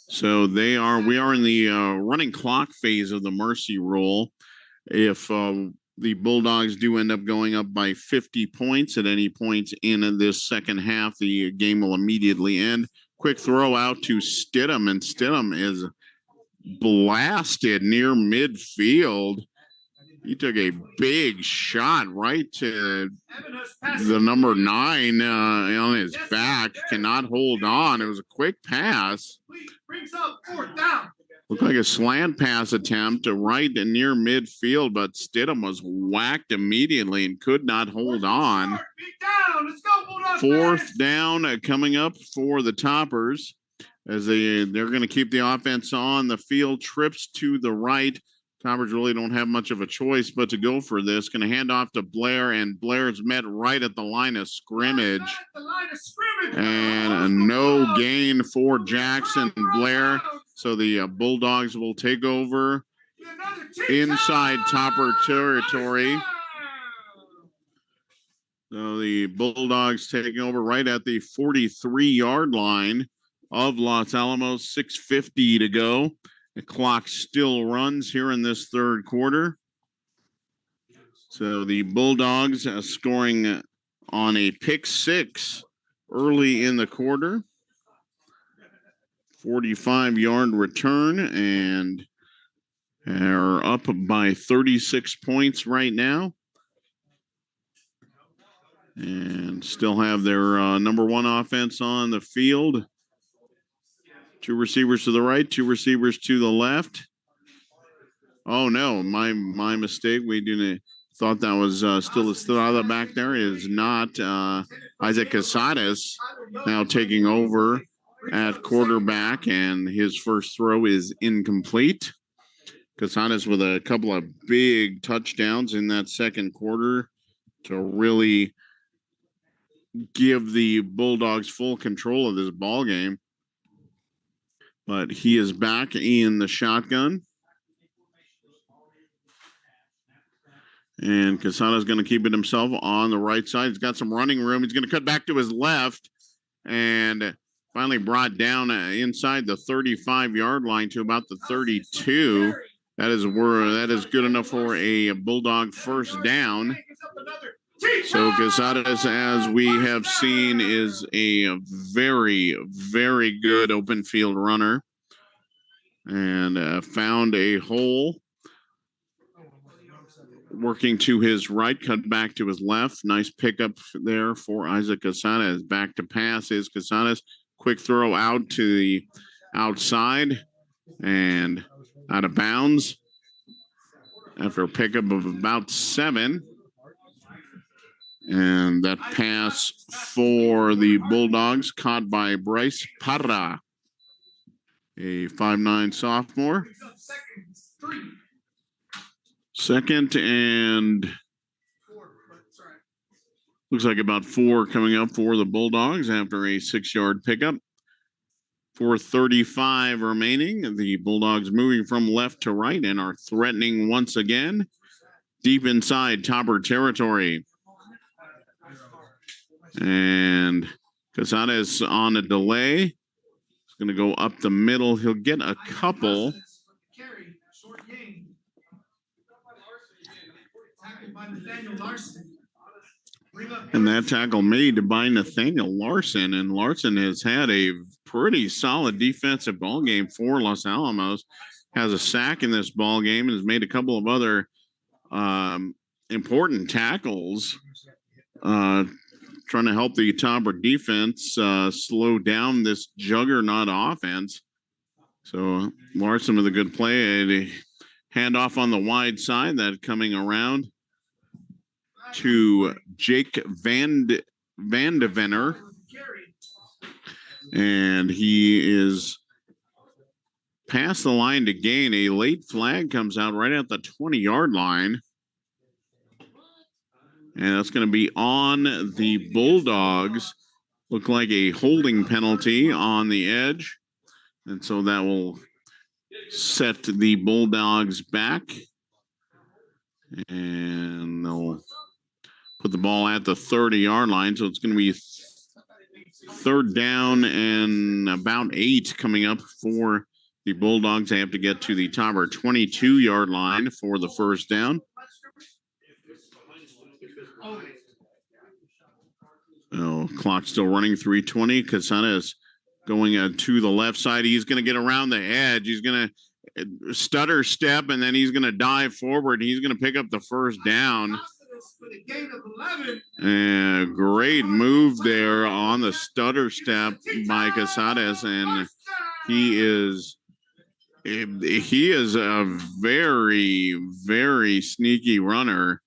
So we are in the running clock phase of the mercy rule. If the Bulldogs do end up going up by 50 points at any point in this second half, the game will immediately end. Quick throw out to Stidham, and Stidham is blasted near midfield. He took a big shot right to the number 9 on his back. Cannot hold on. It was a quick pass. Looked like a slant pass attempt to right and near midfield, but Stidham was whacked immediately and could not hold on. Fourth down coming up for the Taubers as they're going to keep the offense on the field. Trips to the right. Taubers really don't have much of a choice but to go for this. Going to hand off to Blair, and Blair's met right at the line of scrimmage. And a no gain for Jackson Blair. So the Bulldogs will take over inside Tauber territory. So the Bulldogs taking over right at the 43-yard line of Los Alamos. 6:50 to go. The clock still runs here in this third quarter. So the Bulldogs scoring on a pick 6 early in the quarter. 45-yard return and are up by 36 points right now. And still have their number 1 offense on the field. 2 receivers to the right, 2 receivers to the left. Oh no, my mistake. We didn't thought that was still out of the back there. It is not. Isaac Casares now taking over at quarterback, and his first throw is incomplete. Casadas with a couple of big touchdowns in that second quarter to really give the Bulldogs full control of this ball game. But he is back in the shotgun. And Casada's going to keep it himself on the right side. He's got some running room. He's going to cut back to his left and finally brought down inside the 35-yard line to about the 32. That is good enough for a Bulldog first down. So Casadas, as we have seen, is a very, very good open field runner and found a hole. Working to his right, cut back to his left. Nice pickup there for Isaac Casadas. Back to pass is Casadas. Quick throw out to the outside and out of bounds after a pickup of about 7. And that pass for the Bulldogs caught by Bryce Parra, a 5'9" sophomore. Second and looks like about 4 coming up for the Bulldogs after a 6-yard pickup. 4:35 remaining. The Bulldogs moving from left to right and are threatening once again deep inside Topper territory. And Casadas on a delay. He's going to go up the middle. He'll get a couple. And that tackle made by Nathaniel Larson. And Larson has had a pretty solid defensive ball game for Los Alamos. Has a sack in this ball game and has made a couple of other important tackles. Trying to help the Topper defense slow down this juggernaut offense. So Larson with a good play. A handoff on the wide side, that coming around to Jake Van de Venner. And he is past the line to gain. A late flag comes out right at the 20-yard line. And that's going to be on the Bulldogs. Look like a holding penalty on the edge. And so that will set the Bulldogs back. And they'll put the ball at the 30-yard line. So it's going to be 3rd down and about 8 coming up for the Bulldogs. They have to get to the Topper 22-yard line for the first down. Oh, clock still running, 3:20. Casadas going to the left side. He's going to get around the edge. He's going to stutter step, and then he's going to dive forward. He's going to pick up the first down. And great move there on the stutter step by Casadas, and he is a very, very sneaky runner,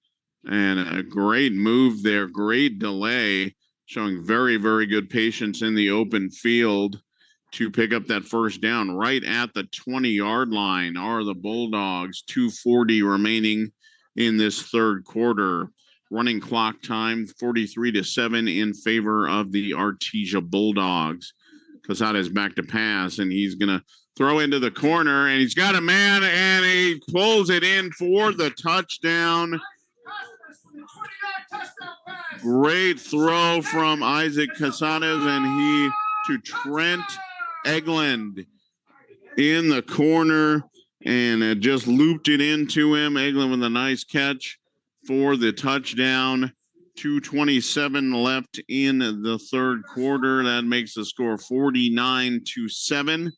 and a great move there, great delay, showing very, very good patience in the open field to pick up that first down. Right at the 20-yard line are the Bulldogs. 2:40 remaining in this third quarter. Running clock time, 43-7 in favor of the Artesia Bulldogs. Casadas back to pass, and he's going to throw into the corner, and he's got a man, and he pulls it in for the touchdown. Great throw from Isaac Casadas, and he to Trent Eglund in the corner, and just looped it into him. Eglund with a nice catch for the touchdown. 2:27 left in the third quarter. That makes the score 49-7.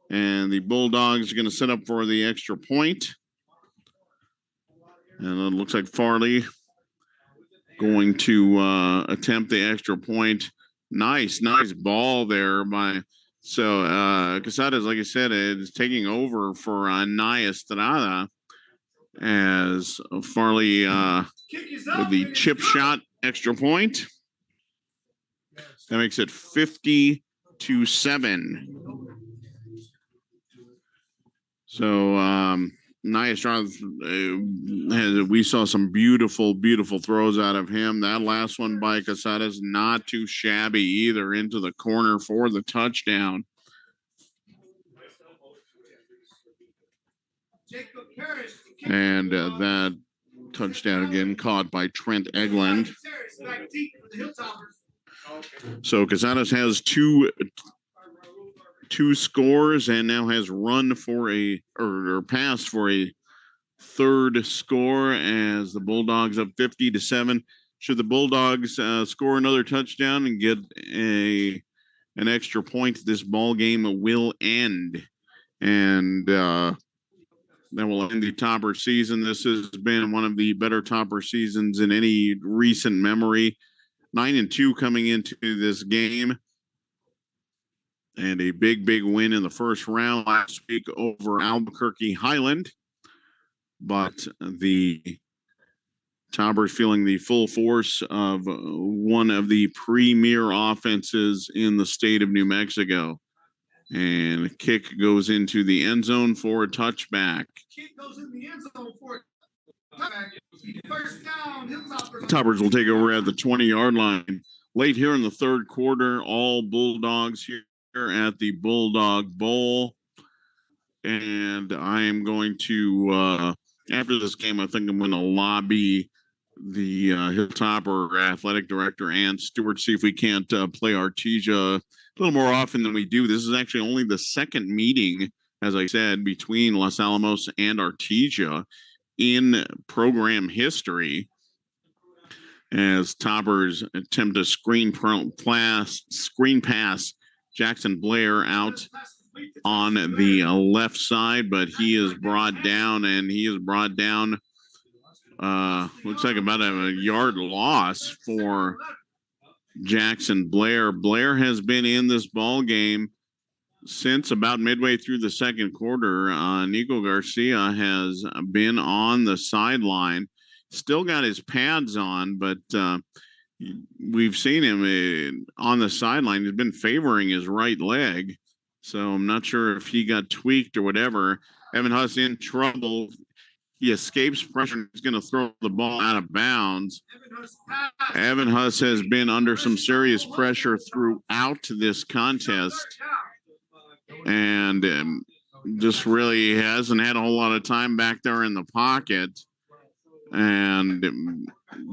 And the Bulldogs are going to set up for the extra point. And it looks like Farley going to attempt the extra point. Nice ball there by. So Casadas, like I said, is taking over for Naya Estrada as Farley with the chip shot extra point. That makes it 50-7. So we saw some beautiful, beautiful throws out of him. That last one by Casadas, not too shabby either, into the corner for the touchdown. And that touchdown again caught by Trent Egland. So Casadas has two scores and now has run for or passed for a third score as the Bulldogs up 50-7. Should the Bulldogs score another touchdown and get an extra point, this ball game will end. And that will end the Topper season. This has been one of the better Topper seasons in any recent memory. 9-2 coming into this game. And a big, big win in the first round last week over Albuquerque Highland. But the Toppers feeling the full force of one of the premier offenses in the state of New Mexico. And kick goes into the end zone for a touchback. Kick goes in the end zone for a touchback. First down, Hilltoppers. Toppers will take over at the 20-yard line. Late here in the third quarter, all Bulldogs here at the Bulldog Bowl. And I am going to, after this game, I think I'm going to lobby the Hilltopper athletic director, Ann Stewart, see if we can't play Artesia a little more often than we do. This is actually only the second meeting, as I said, between Los Alamos and Artesia in program history, as Toppers attempt to screen pass Jackson Blair out on the left side, but he is brought down, and he is brought down, looks like about a yard loss for Jackson Blair. Blair has been in this ball game since about midway through the second quarter. Nico Garcia has been on the sideline, still got his pads on, but we've seen him on the sideline. He's been favoring his right leg, so I'm not sure if he got tweaked or whatever. Evan Huss in trouble. He escapes pressure and he's going to throw the ball out of bounds. Evan Huss has been under some serious pressure throughout this contest, and just really hasn't had a whole lot of time back there in the pocket. And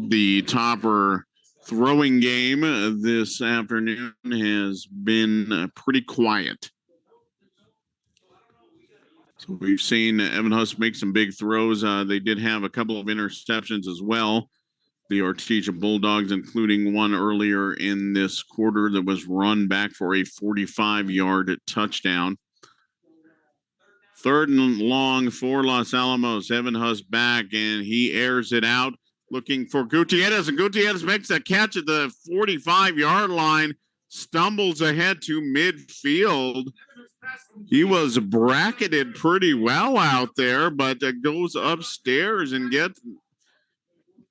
the Topper throwing game this afternoon has been pretty quiet. So we've seen Evan Huss make some big throws. They did have a couple of interceptions as well, the Artesia Bulldogs, including one earlier in this quarter that was run back for a 45-yard touchdown. Third and long for Los Alamos. Evan Huss back, and he airs it out, looking for Gutierrez, and Gutierrez makes a catch at the 45-yard line, stumbles ahead to midfield. He was bracketed pretty well out there, but goes upstairs and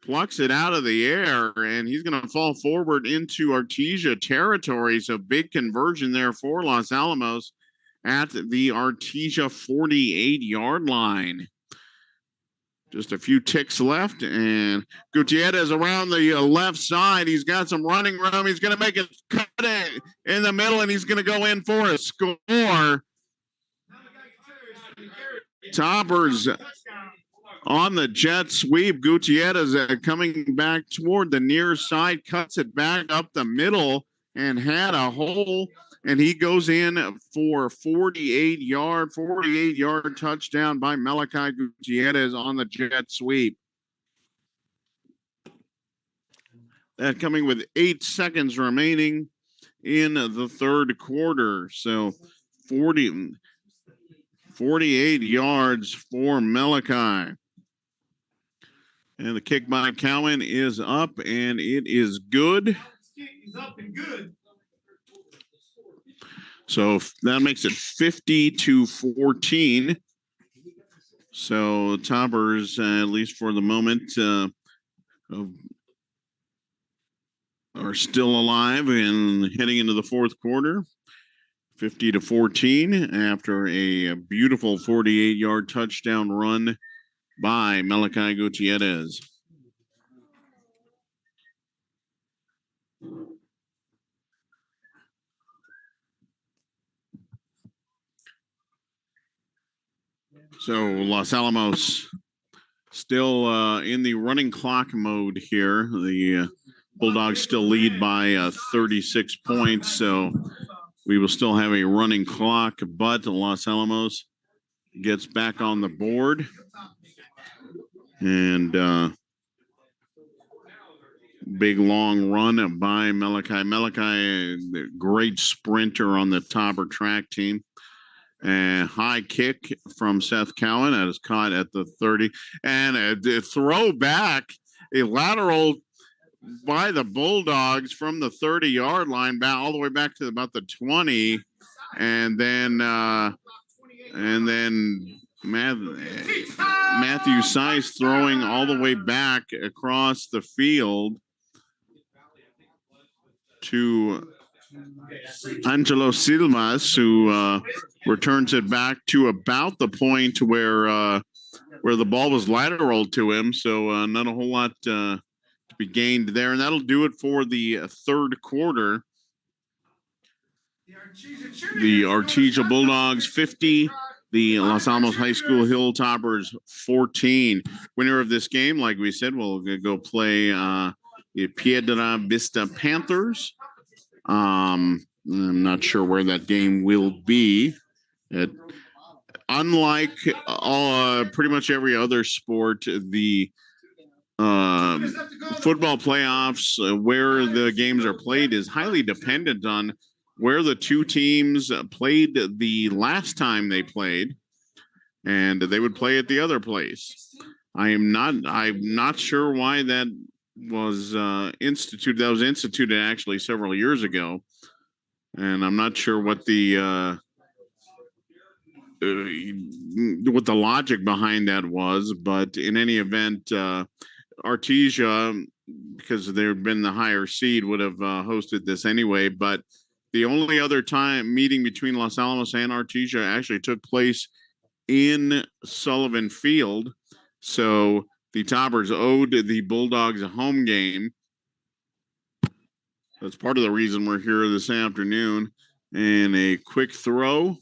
plucks it out of the air, and he's going to fall forward into Artesia territory. So big conversion there for Los Alamos at the Artesia 48-yard line. Just a few ticks left, and Gutierrez around the left side. He's got some running room. He's going to make a cut in the middle, and he's going to go in for a score. Toppers on the jet sweep. Gutierrez coming back toward the near side, cuts it back up the middle, and had a hole. And he goes in for 48-yard touchdown by Malachi Gutierrez on the jet sweep. That coming with 8 seconds remaining in the third quarter. So 48 yards for Malachi. And the kick by Cowan is up, and it is good. He's up and good. So that makes it 50-14. So Toppers, at least for the moment, are still alive and heading into the fourth quarter. 50-14 after a beautiful 48-yard touchdown run by Malachi Gutierrez. So Los Alamos still in the running clock mode here. The Bulldogs still lead by 36 points, so we will still have a running clock, but Los Alamos gets back on the board. And big long run by Malachi. Malachi, great sprinter on the Tauber track team. And high kick from Seth Cowan that is caught at the 30. And a throw back, a lateral by the Bulldogs from the 30-yard line back all the way back to about the 20. And then Matthew Size throwing all the way back across the field to Angelo Silvas, who returns it back to about the point where the ball was lateral to him. So not a whole lot to be gained there. And that'll do it for the third quarter. The Artesia Bulldogs 50, the Los Alamos High School Hilltoppers 14. Winner of this game, like we said, will go play the Piedra Vista Panthers. I'm not sure where that game will be. Unlike pretty much every other sport, the football playoffs, where the games are played, is highly dependent on where the two teams played the last time they played, and they would play at the other place. I'm not sure why that was instituted. That was instituted actually several years ago, and I'm not sure what the logic behind that was. But in any event, Artesia, because they've been the higher seed, would have hosted this anyway. But the only other time meeting between Los Alamos and Artesia actually took place in Sullivan Field. So the Toppers owed the Bulldogs a home game. That's part of the reason we're here this afternoon. And a quick throw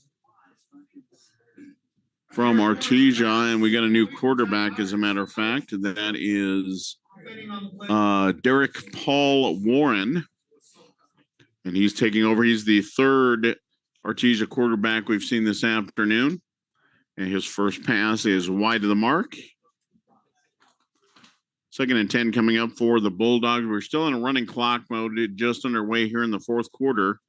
from Artesia, and we got a new quarterback, as a matter of fact. That is Derek Paul Warren. And he's taking over. He's the third Artesia quarterback we've seen this afternoon. And his first pass is wide of the mark. 2nd and 10 coming up for the Bulldogs. We're still in a running clock mode, just underway here in the fourth quarter.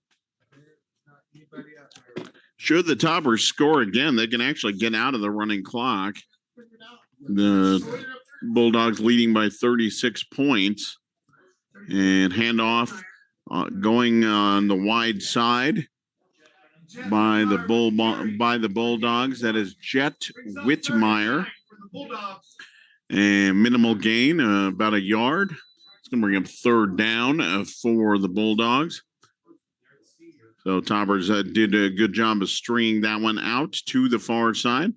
Should the Toppers score again, they can actually get out of the running clock. The Bulldogs leading by 36 points. And handoff going on the wide side by the Bulldogs. That is Jet Whitmire. And minimal gain, about a yard. It's going to bring up 3rd down for the Bulldogs. So Toppers did a good job of stringing that one out to the far side.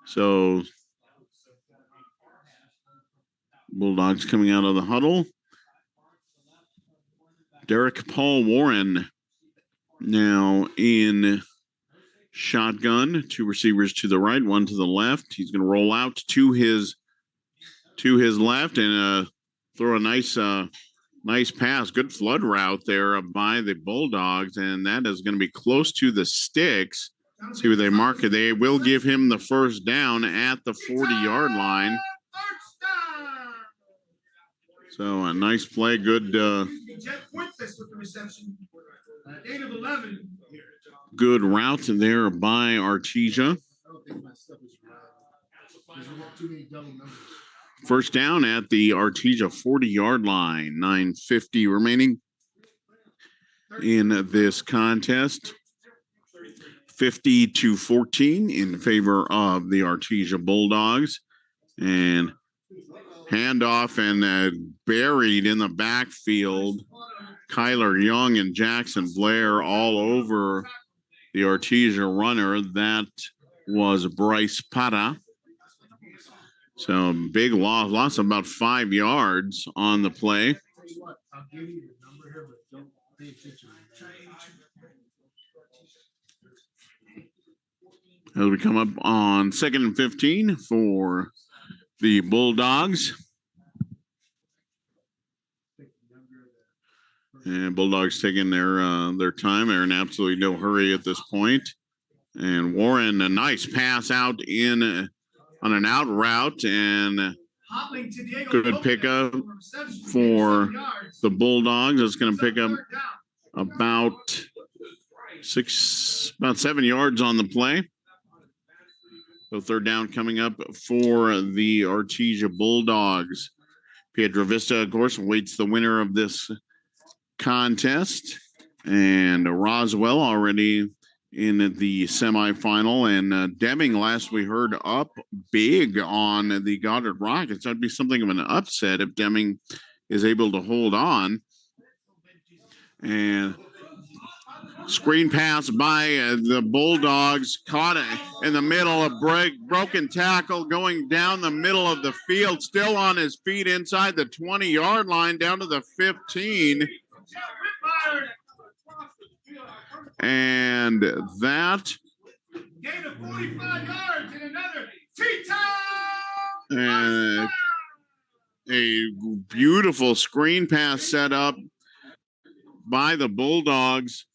So Bulldogs coming out of the huddle. Derek Paul Warren now in shotgun. 2 receivers to the right, 1 to the left. He's going to roll out to his left and throw a nice pass. Good flood route there by the Bulldogs, and that is going to be close to the sticks. See where they mark it. They will give him the first down at the 40-yard line. So a nice play. Good good route there by Artesia. First down at the Artesia 40-yard line. 9:50 remaining in this contest. 50-14 in favor of the Artesia Bulldogs. And handoff and buried in the backfield. Kyler Young and Jackson Blair all over the Artesia runner. That was Bryce Pata. So big loss of about 5 yards on the play. As we come up on 2nd and 15 for the Bulldogs. And Bulldogs taking their time. They're in absolutely no hurry at this point. And Warren, a nice pass out on an out route, and good pickup for the Bulldogs. It's going to pick up about 7 yards on the play. So 3rd down coming up for the Artesia Bulldogs. Piedra Vista, of course, awaits the winner of this contest. And Roswell already in the semifinal. And Deming, last we heard, up big on the Goddard Rockets. That'd be something of an upset if Deming is able to hold on. And screen pass by the Bulldogs, caught it in the middle of broken tackle, going down the middle of the field, still on his feet inside the 20-yard line, down to the 15. And that gain of 45 yards and another and a beautiful screen pass set up by the Bulldogs.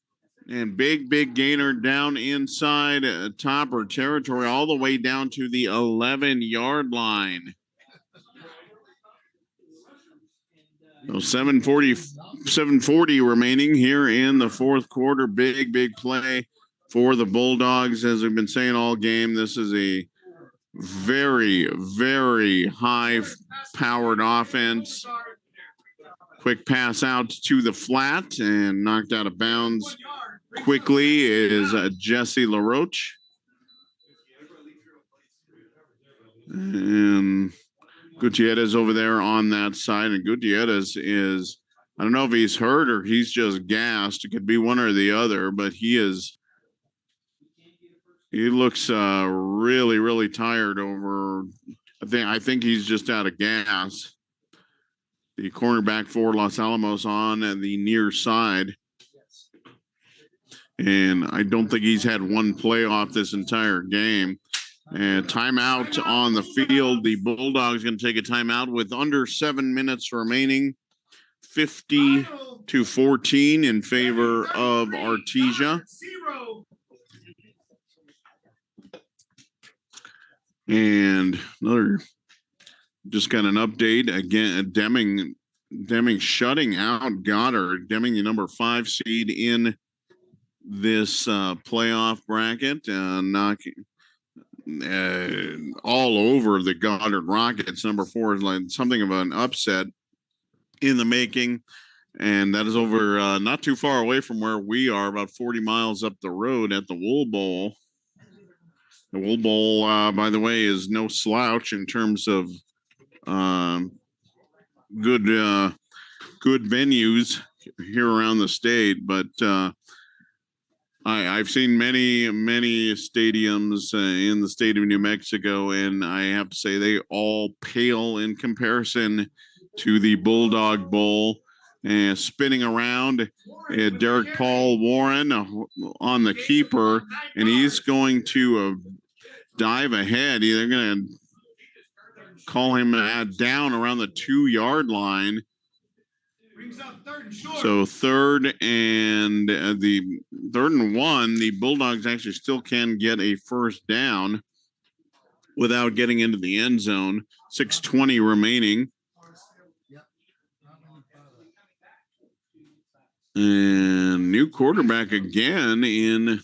And big gainer down inside Topper territory, all the way down to the 11-yard line. So 7:40 remaining here in the 4th quarter. Big play for the Bulldogs. As we've been saying all game, this is a very, very high-powered offense. Quick pass out to the flat and knocked out of bounds quickly is Jesse LaRoche. And Gutierrez over there on that side. And Gutierrez is, I don't know if he's hurt or he's just gassed. It could be one or the other, but he looks really, really tired over. I think he's just out of gas. The cornerback for Los Alamos on the near side. And I don't think he's had one playoff this entire game. And timeout on the field. The Bulldogs going to take a timeout with under 7 minutes remaining. 50-14 in favor of Artesia. And just got an update again. Deming shutting out Goddard. Deming, the number 5 seed in this playoff bracket, knocking all over the Goddard Rockets. Number 4 is like something of an upset in the making, and that is over not too far away from where we are, about 40 miles up the road at the Wool Bowl. The Wool Bowl, by the way, is no slouch in terms of good venues here around the state, but I've seen many stadiums in the state of New Mexico, and I have to say they all pale in comparison to the Bulldog Bowl. And spinning around, Derek Paul Warren on the keeper, and he's going to dive ahead. They're going to call him down around the 2-yard line. So 3rd and 1, the Bulldogs actually still can get a first down without getting into the end zone. 6:20 remaining. And new quarterback again in,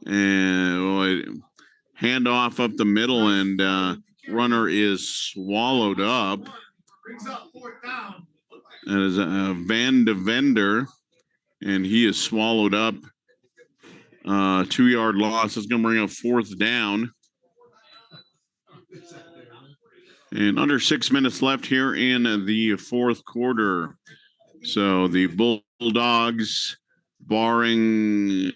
and handoff up the middle, and runner is swallowed up. That is Van de Vender, and he is swallowed up. 2-yard loss. It's going to bring up 4th down. And under 6 minutes left here in the 4th quarter. So the Bulldogs, barring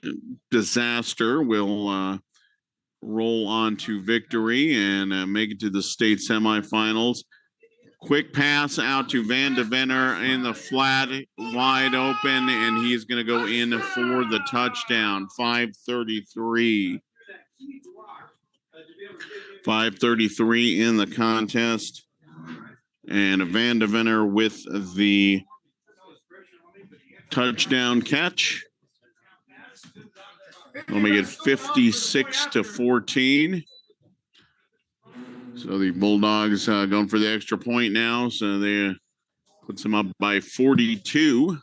disaster, will roll on to victory and make it to the state semifinals. Quick pass out to Van de Venner in the flat, wide open, and he's going to go in for the touchdown. 5:33. 5:33 in the contest. And Van de Venner with the touchdown catch. We'll make it 56-14. So the Bulldogs going for the extra point now. So they puts them up by 42.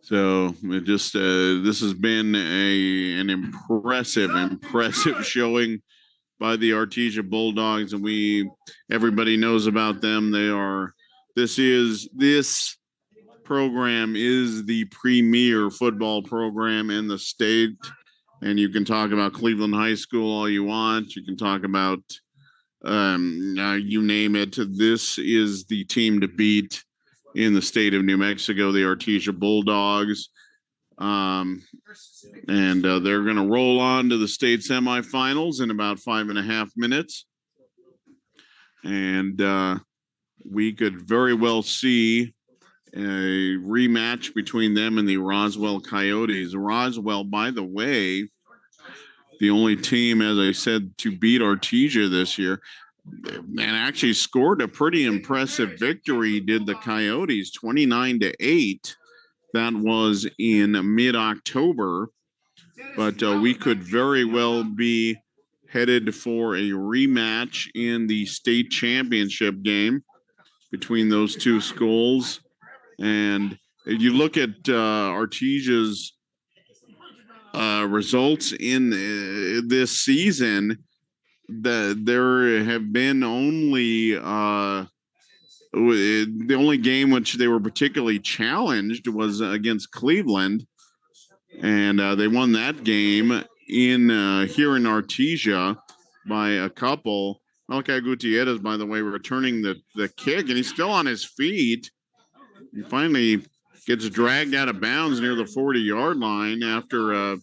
So it just this has been an impressive showing by the Artesia Bulldogs, and everybody knows about them. This program is the premier football program in the state. And you can talk about Cleveland High School all you want. You can talk about you name it. This is the team to beat in the state of New Mexico, the Artesia Bulldogs. And they're going to roll on to the state semifinals in about 5.5 minutes. And we could very well see a rematch between them and the Roswell Coyotes. Roswell, by the way, the only team, as I said, to beat Artesia this year, and actually scored a pretty impressive victory, did the Coyotes, 29-8. That was in mid-October. But we could very well be headed for a rematch in the state championship game between those two schools. And you look at Artesia's results in this season, there have been only the only game which they were particularly challenged was against Cleveland, and they won that game in here in Artesia by a couple. Malachi Gutierrez, by the way, returning the kick, and he's still on his feet. He finally gets dragged out of bounds near the 40-yard line after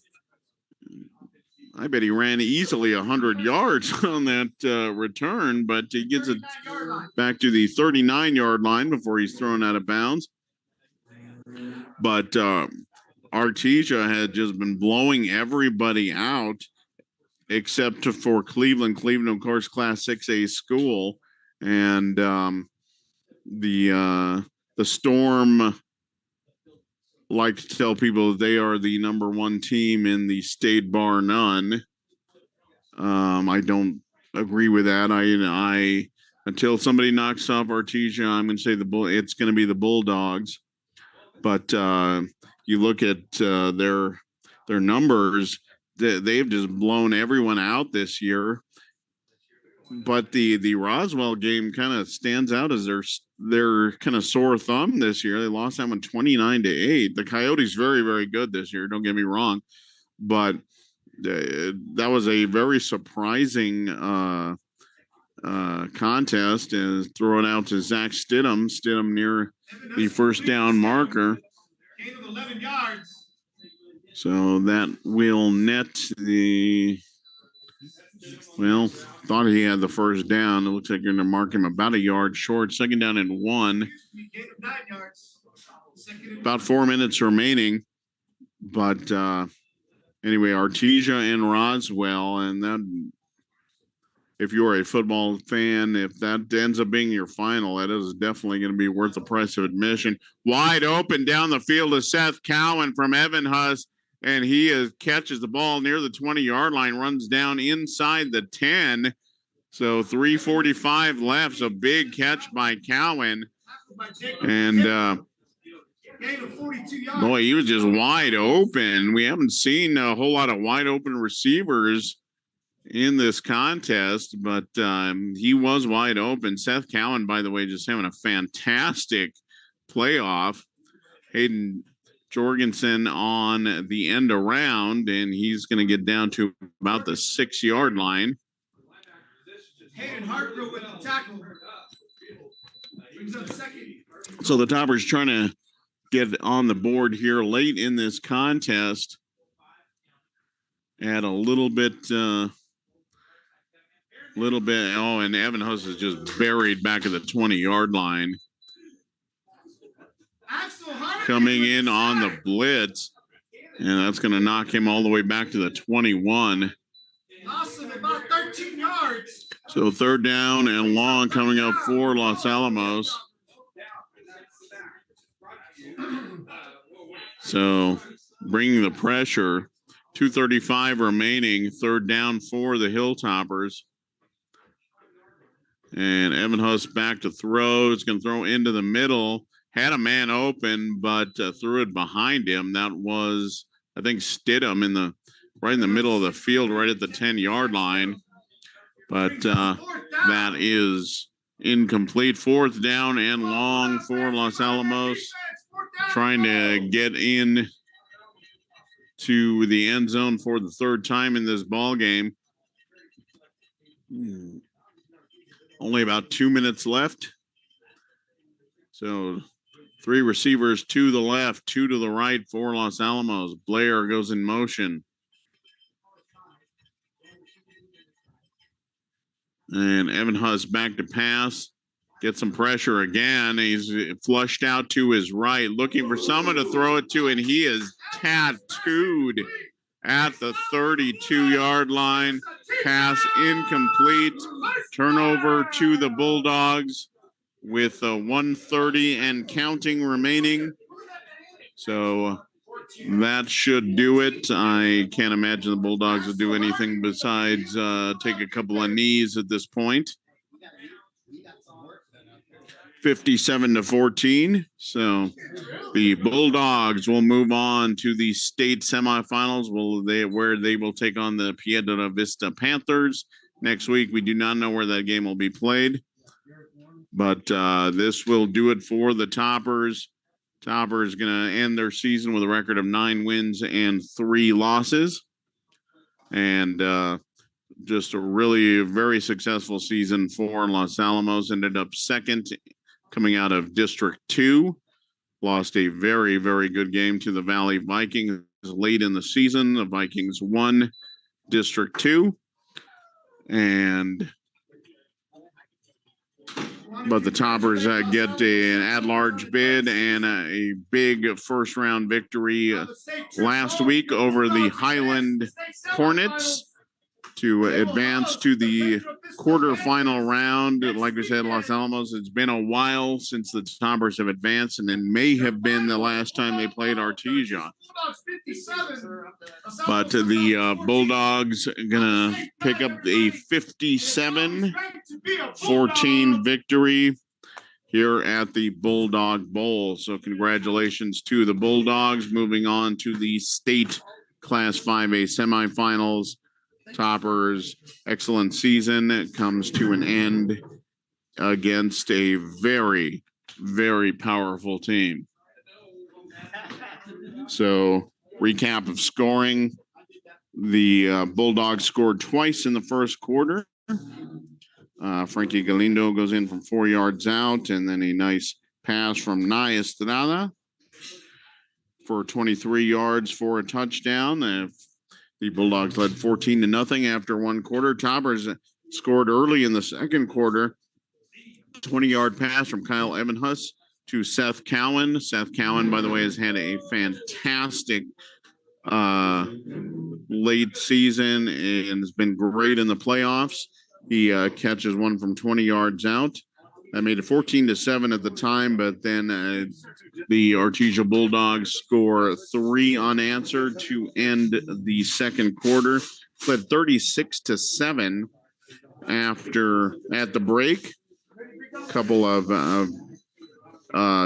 I bet he ran easily 100 yards on that return, but he gets it back to the 39-yard line before he's thrown out of bounds. But Artesia had just been blowing everybody out except for Cleveland. Cleveland, of course, Class 6A school. And the Storm like to tell people they are the number one team in the state, bar none. I don't agree with that. I until somebody knocks off Artesia, I'm going to say it's going to be the Bulldogs. But you look at their numbers, they've just blown everyone out this year. But the Roswell game kind of stands out as their kind of sore thumb this year. They lost that one 29-8. The Coyotes very, very good this year. Don't get me wrong, but that was a very surprising contest. And throw it out to Zach Stidham. Stidham near the first down marker. Gain of 11 yards. So that will net the. Well, thought he had the first down. It looks like you're going to mark him about a yard short. 2nd down and 1. About 4 minutes remaining. But anyway, Artesia and Roswell. And that, if you're a football fan, if that ends up being your final, that is definitely going to be worth the price of admission. Wide open down the field is Seth Cowan from Evan Huss. And he catches the ball near the 20-yard line, runs down inside the 10. So 3:45 left. So big catch by Cowan. And boy, he was just wide open. We haven't seen a whole lot of wide open receivers in this contest, but he was wide open. Seth Cowan, by the way, just having a fantastic playoff. Hayden Jorgensen on the end around, and he's going to get down to about the 6-yard line. Hayden Hartgrove with the tackle. So the Toppers trying to get on the board here late in this contest. Add a little bit. Oh, and Evan Huss is just buried back at the 20-yard line. Coming in on the blitz, and that's going to knock him all the way back to the 21. Awesome, about 13 yards. So third down and long coming up for Los Alamos. So bringing the pressure. 2:35 remaining. Third down for the Hilltoppers. And Evan Huss back to throw. It's going to throw into the middle. Had a man open, but threw it behind him. That was, I think, Stidham right in the middle of the field, right at the 10-yard line. But that is incomplete. Fourth down and long for Los Alamos. Trying to get in to the end zone for the third time in this ball game. Only about 2 minutes left. So 3 receivers to the left, 2 to the right for Los Alamos. Blair goes in motion. And Evan Huss back to pass. Get some pressure again. He's flushed out to his right, looking for someone to throw it to, and he is tattooed at the 32-yard line. Pass incomplete. Turnover to the Bulldogs with 1:30 and counting remaining. So that should do it. I can't imagine the Bulldogs will do anything besides take a couple of knees at this point. 57-14. So the Bulldogs will move on to the state semifinals where they will take on the Piedra Vista Panthers next week. We do not know where that game will be played, but this will do it for the Toppers. Toppers going to end their season with a record of 9 wins and 3 losses. And just a really very successful season for Los Alamos. Ended up second coming out of District 2. Lost a very, very good game to the Valley Vikings late in the season. The Vikings won District 2. But the Toppers get an at-large bid and a big first-round victory last week over the Highland Hornets to advance to the quarterfinal round. Like we said, Los Alamos, it's been a while since the Toppers have advanced, and it may have been the last time they played Artesia. But the Bulldogs are going to pick up a 57-14 victory here at the Bulldog Bowl. So congratulations to the Bulldogs moving on to the state Class 5A semifinals. Toppers, excellent season. It comes to an end against a very, very powerful team. So, recap of scoring. The Bulldogs scored twice in the first quarter. Frankie Galindo goes in from 4 yards out, and then a nice pass from Nay Estrada for 23 yards for a touchdown. The Bulldogs led 14-0 after one quarter. Toppers scored early in the second quarter. 20-yard pass from Kyle Evanhuss to Seth Cowan. Seth Cowan, by the way, has had a fantastic late season and has been great in the playoffs. He catches one from 20 yards out. That made it 14-7 at the time, but then the Artesia Bulldogs score 3 unanswered to end the second quarter. Led 36-7 at the break. A couple of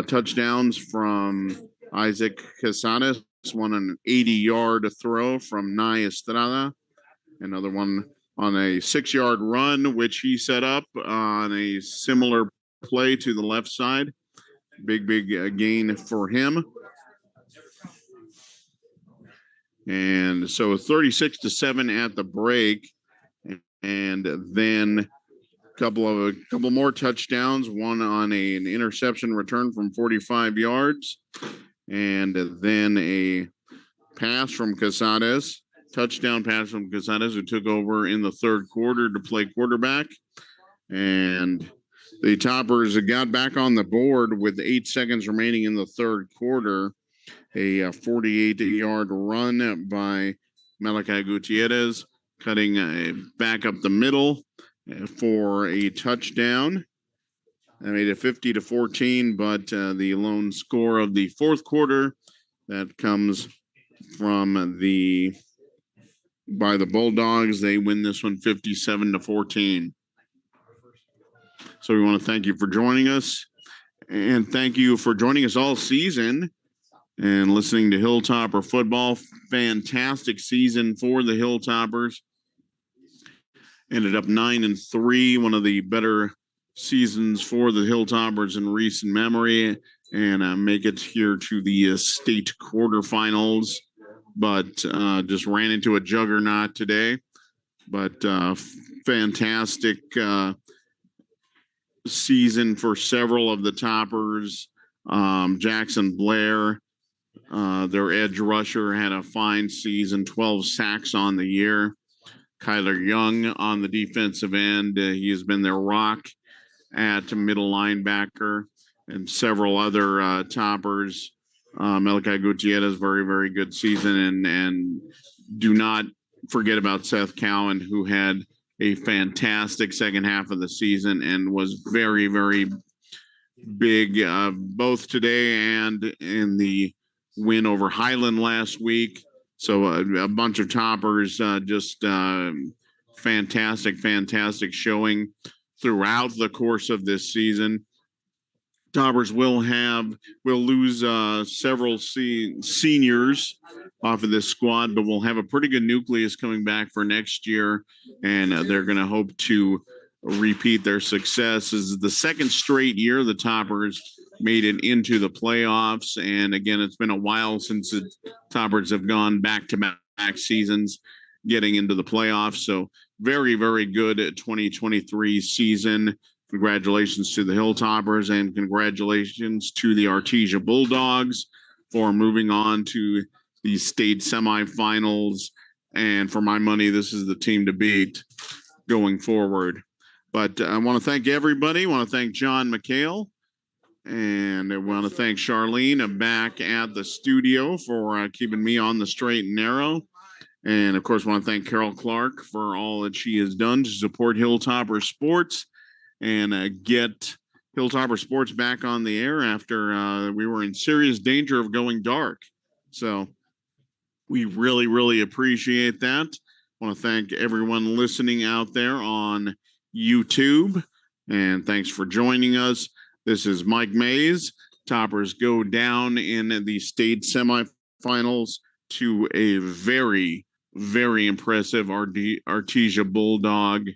touchdowns from Isaac Casares, one on an 80-yard throw from Nay Estrada, another one on a 6-yard run, which he set up on a similar play to the left side. Big gain for him. And so 36-7 at the break. And then couple more touchdowns, one on an interception return from 45 yards, and then a pass from Casades, touchdown pass from Casades, who took over in the third quarter to play quarterback. And the Toppers got back on the board with 8 seconds remaining in the third quarter. A 48-yard run by Malachi Gutierrez, cutting back up the middle for a touchdown. That made it 50-14, but the lone score of the fourth quarter that comes from by the Bulldogs. They win this one 57-14. So we want to thank you for joining us, and thank you for joining us all season and listening to Hilltopper football. Fantastic season for the Hilltoppers. Ended up 9-3, one of the better seasons for the Hilltoppers in recent memory, and make it here to the state quarterfinals. But just ran into a juggernaut today. But fantastic season for several of the Toppers. Jackson Blair, their edge rusher, had a fine season, 12 sacks on the year. Kyler Young on the defensive end, he has been their rock at middle linebacker, and several other Toppers. Malachi Gutierrez, very, very good season, and do not forget about Seth Cowan, who had a fantastic second half of the season and was very, very big, both today and in the win over Highland last week. So a bunch of Toppers, just fantastic showing throughout the course of this season. Toppers will lose several seniors off of this squad, but we'll have a pretty good nucleus coming back for next year, and they're going to hope to repeat their success. This is the second straight year the Toppers made it into the playoffs, and again, it's been a while since the Toppers have gone back-to-back seasons getting into the playoffs. So very, very good 2023 season. Congratulations to the Hilltoppers, and congratulations to the Artesia Bulldogs for moving on to the state semifinals. And for my money, this is the team to beat going forward. But I want to thank everybody. I want to thank John McHale, and I want to thank Charlene back at the studio for keeping me on the straight and narrow. And of course, I want to thank Carol Clark for all that she has done to support Hilltopper Sports and get Hilltopper Sports back on the air after we were in serious danger of going dark. So we really, really appreciate that. I want to thank everyone listening out there on YouTube, and thanks for joining us. This is Mike Mays. Toppers go down in the state semifinals to a very, very impressive Artesia Bulldog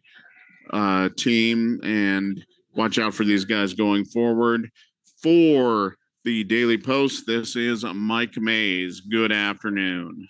team, and watch out for these guys going forward. For the Daily Post, this is Mike Mays. Good afternoon.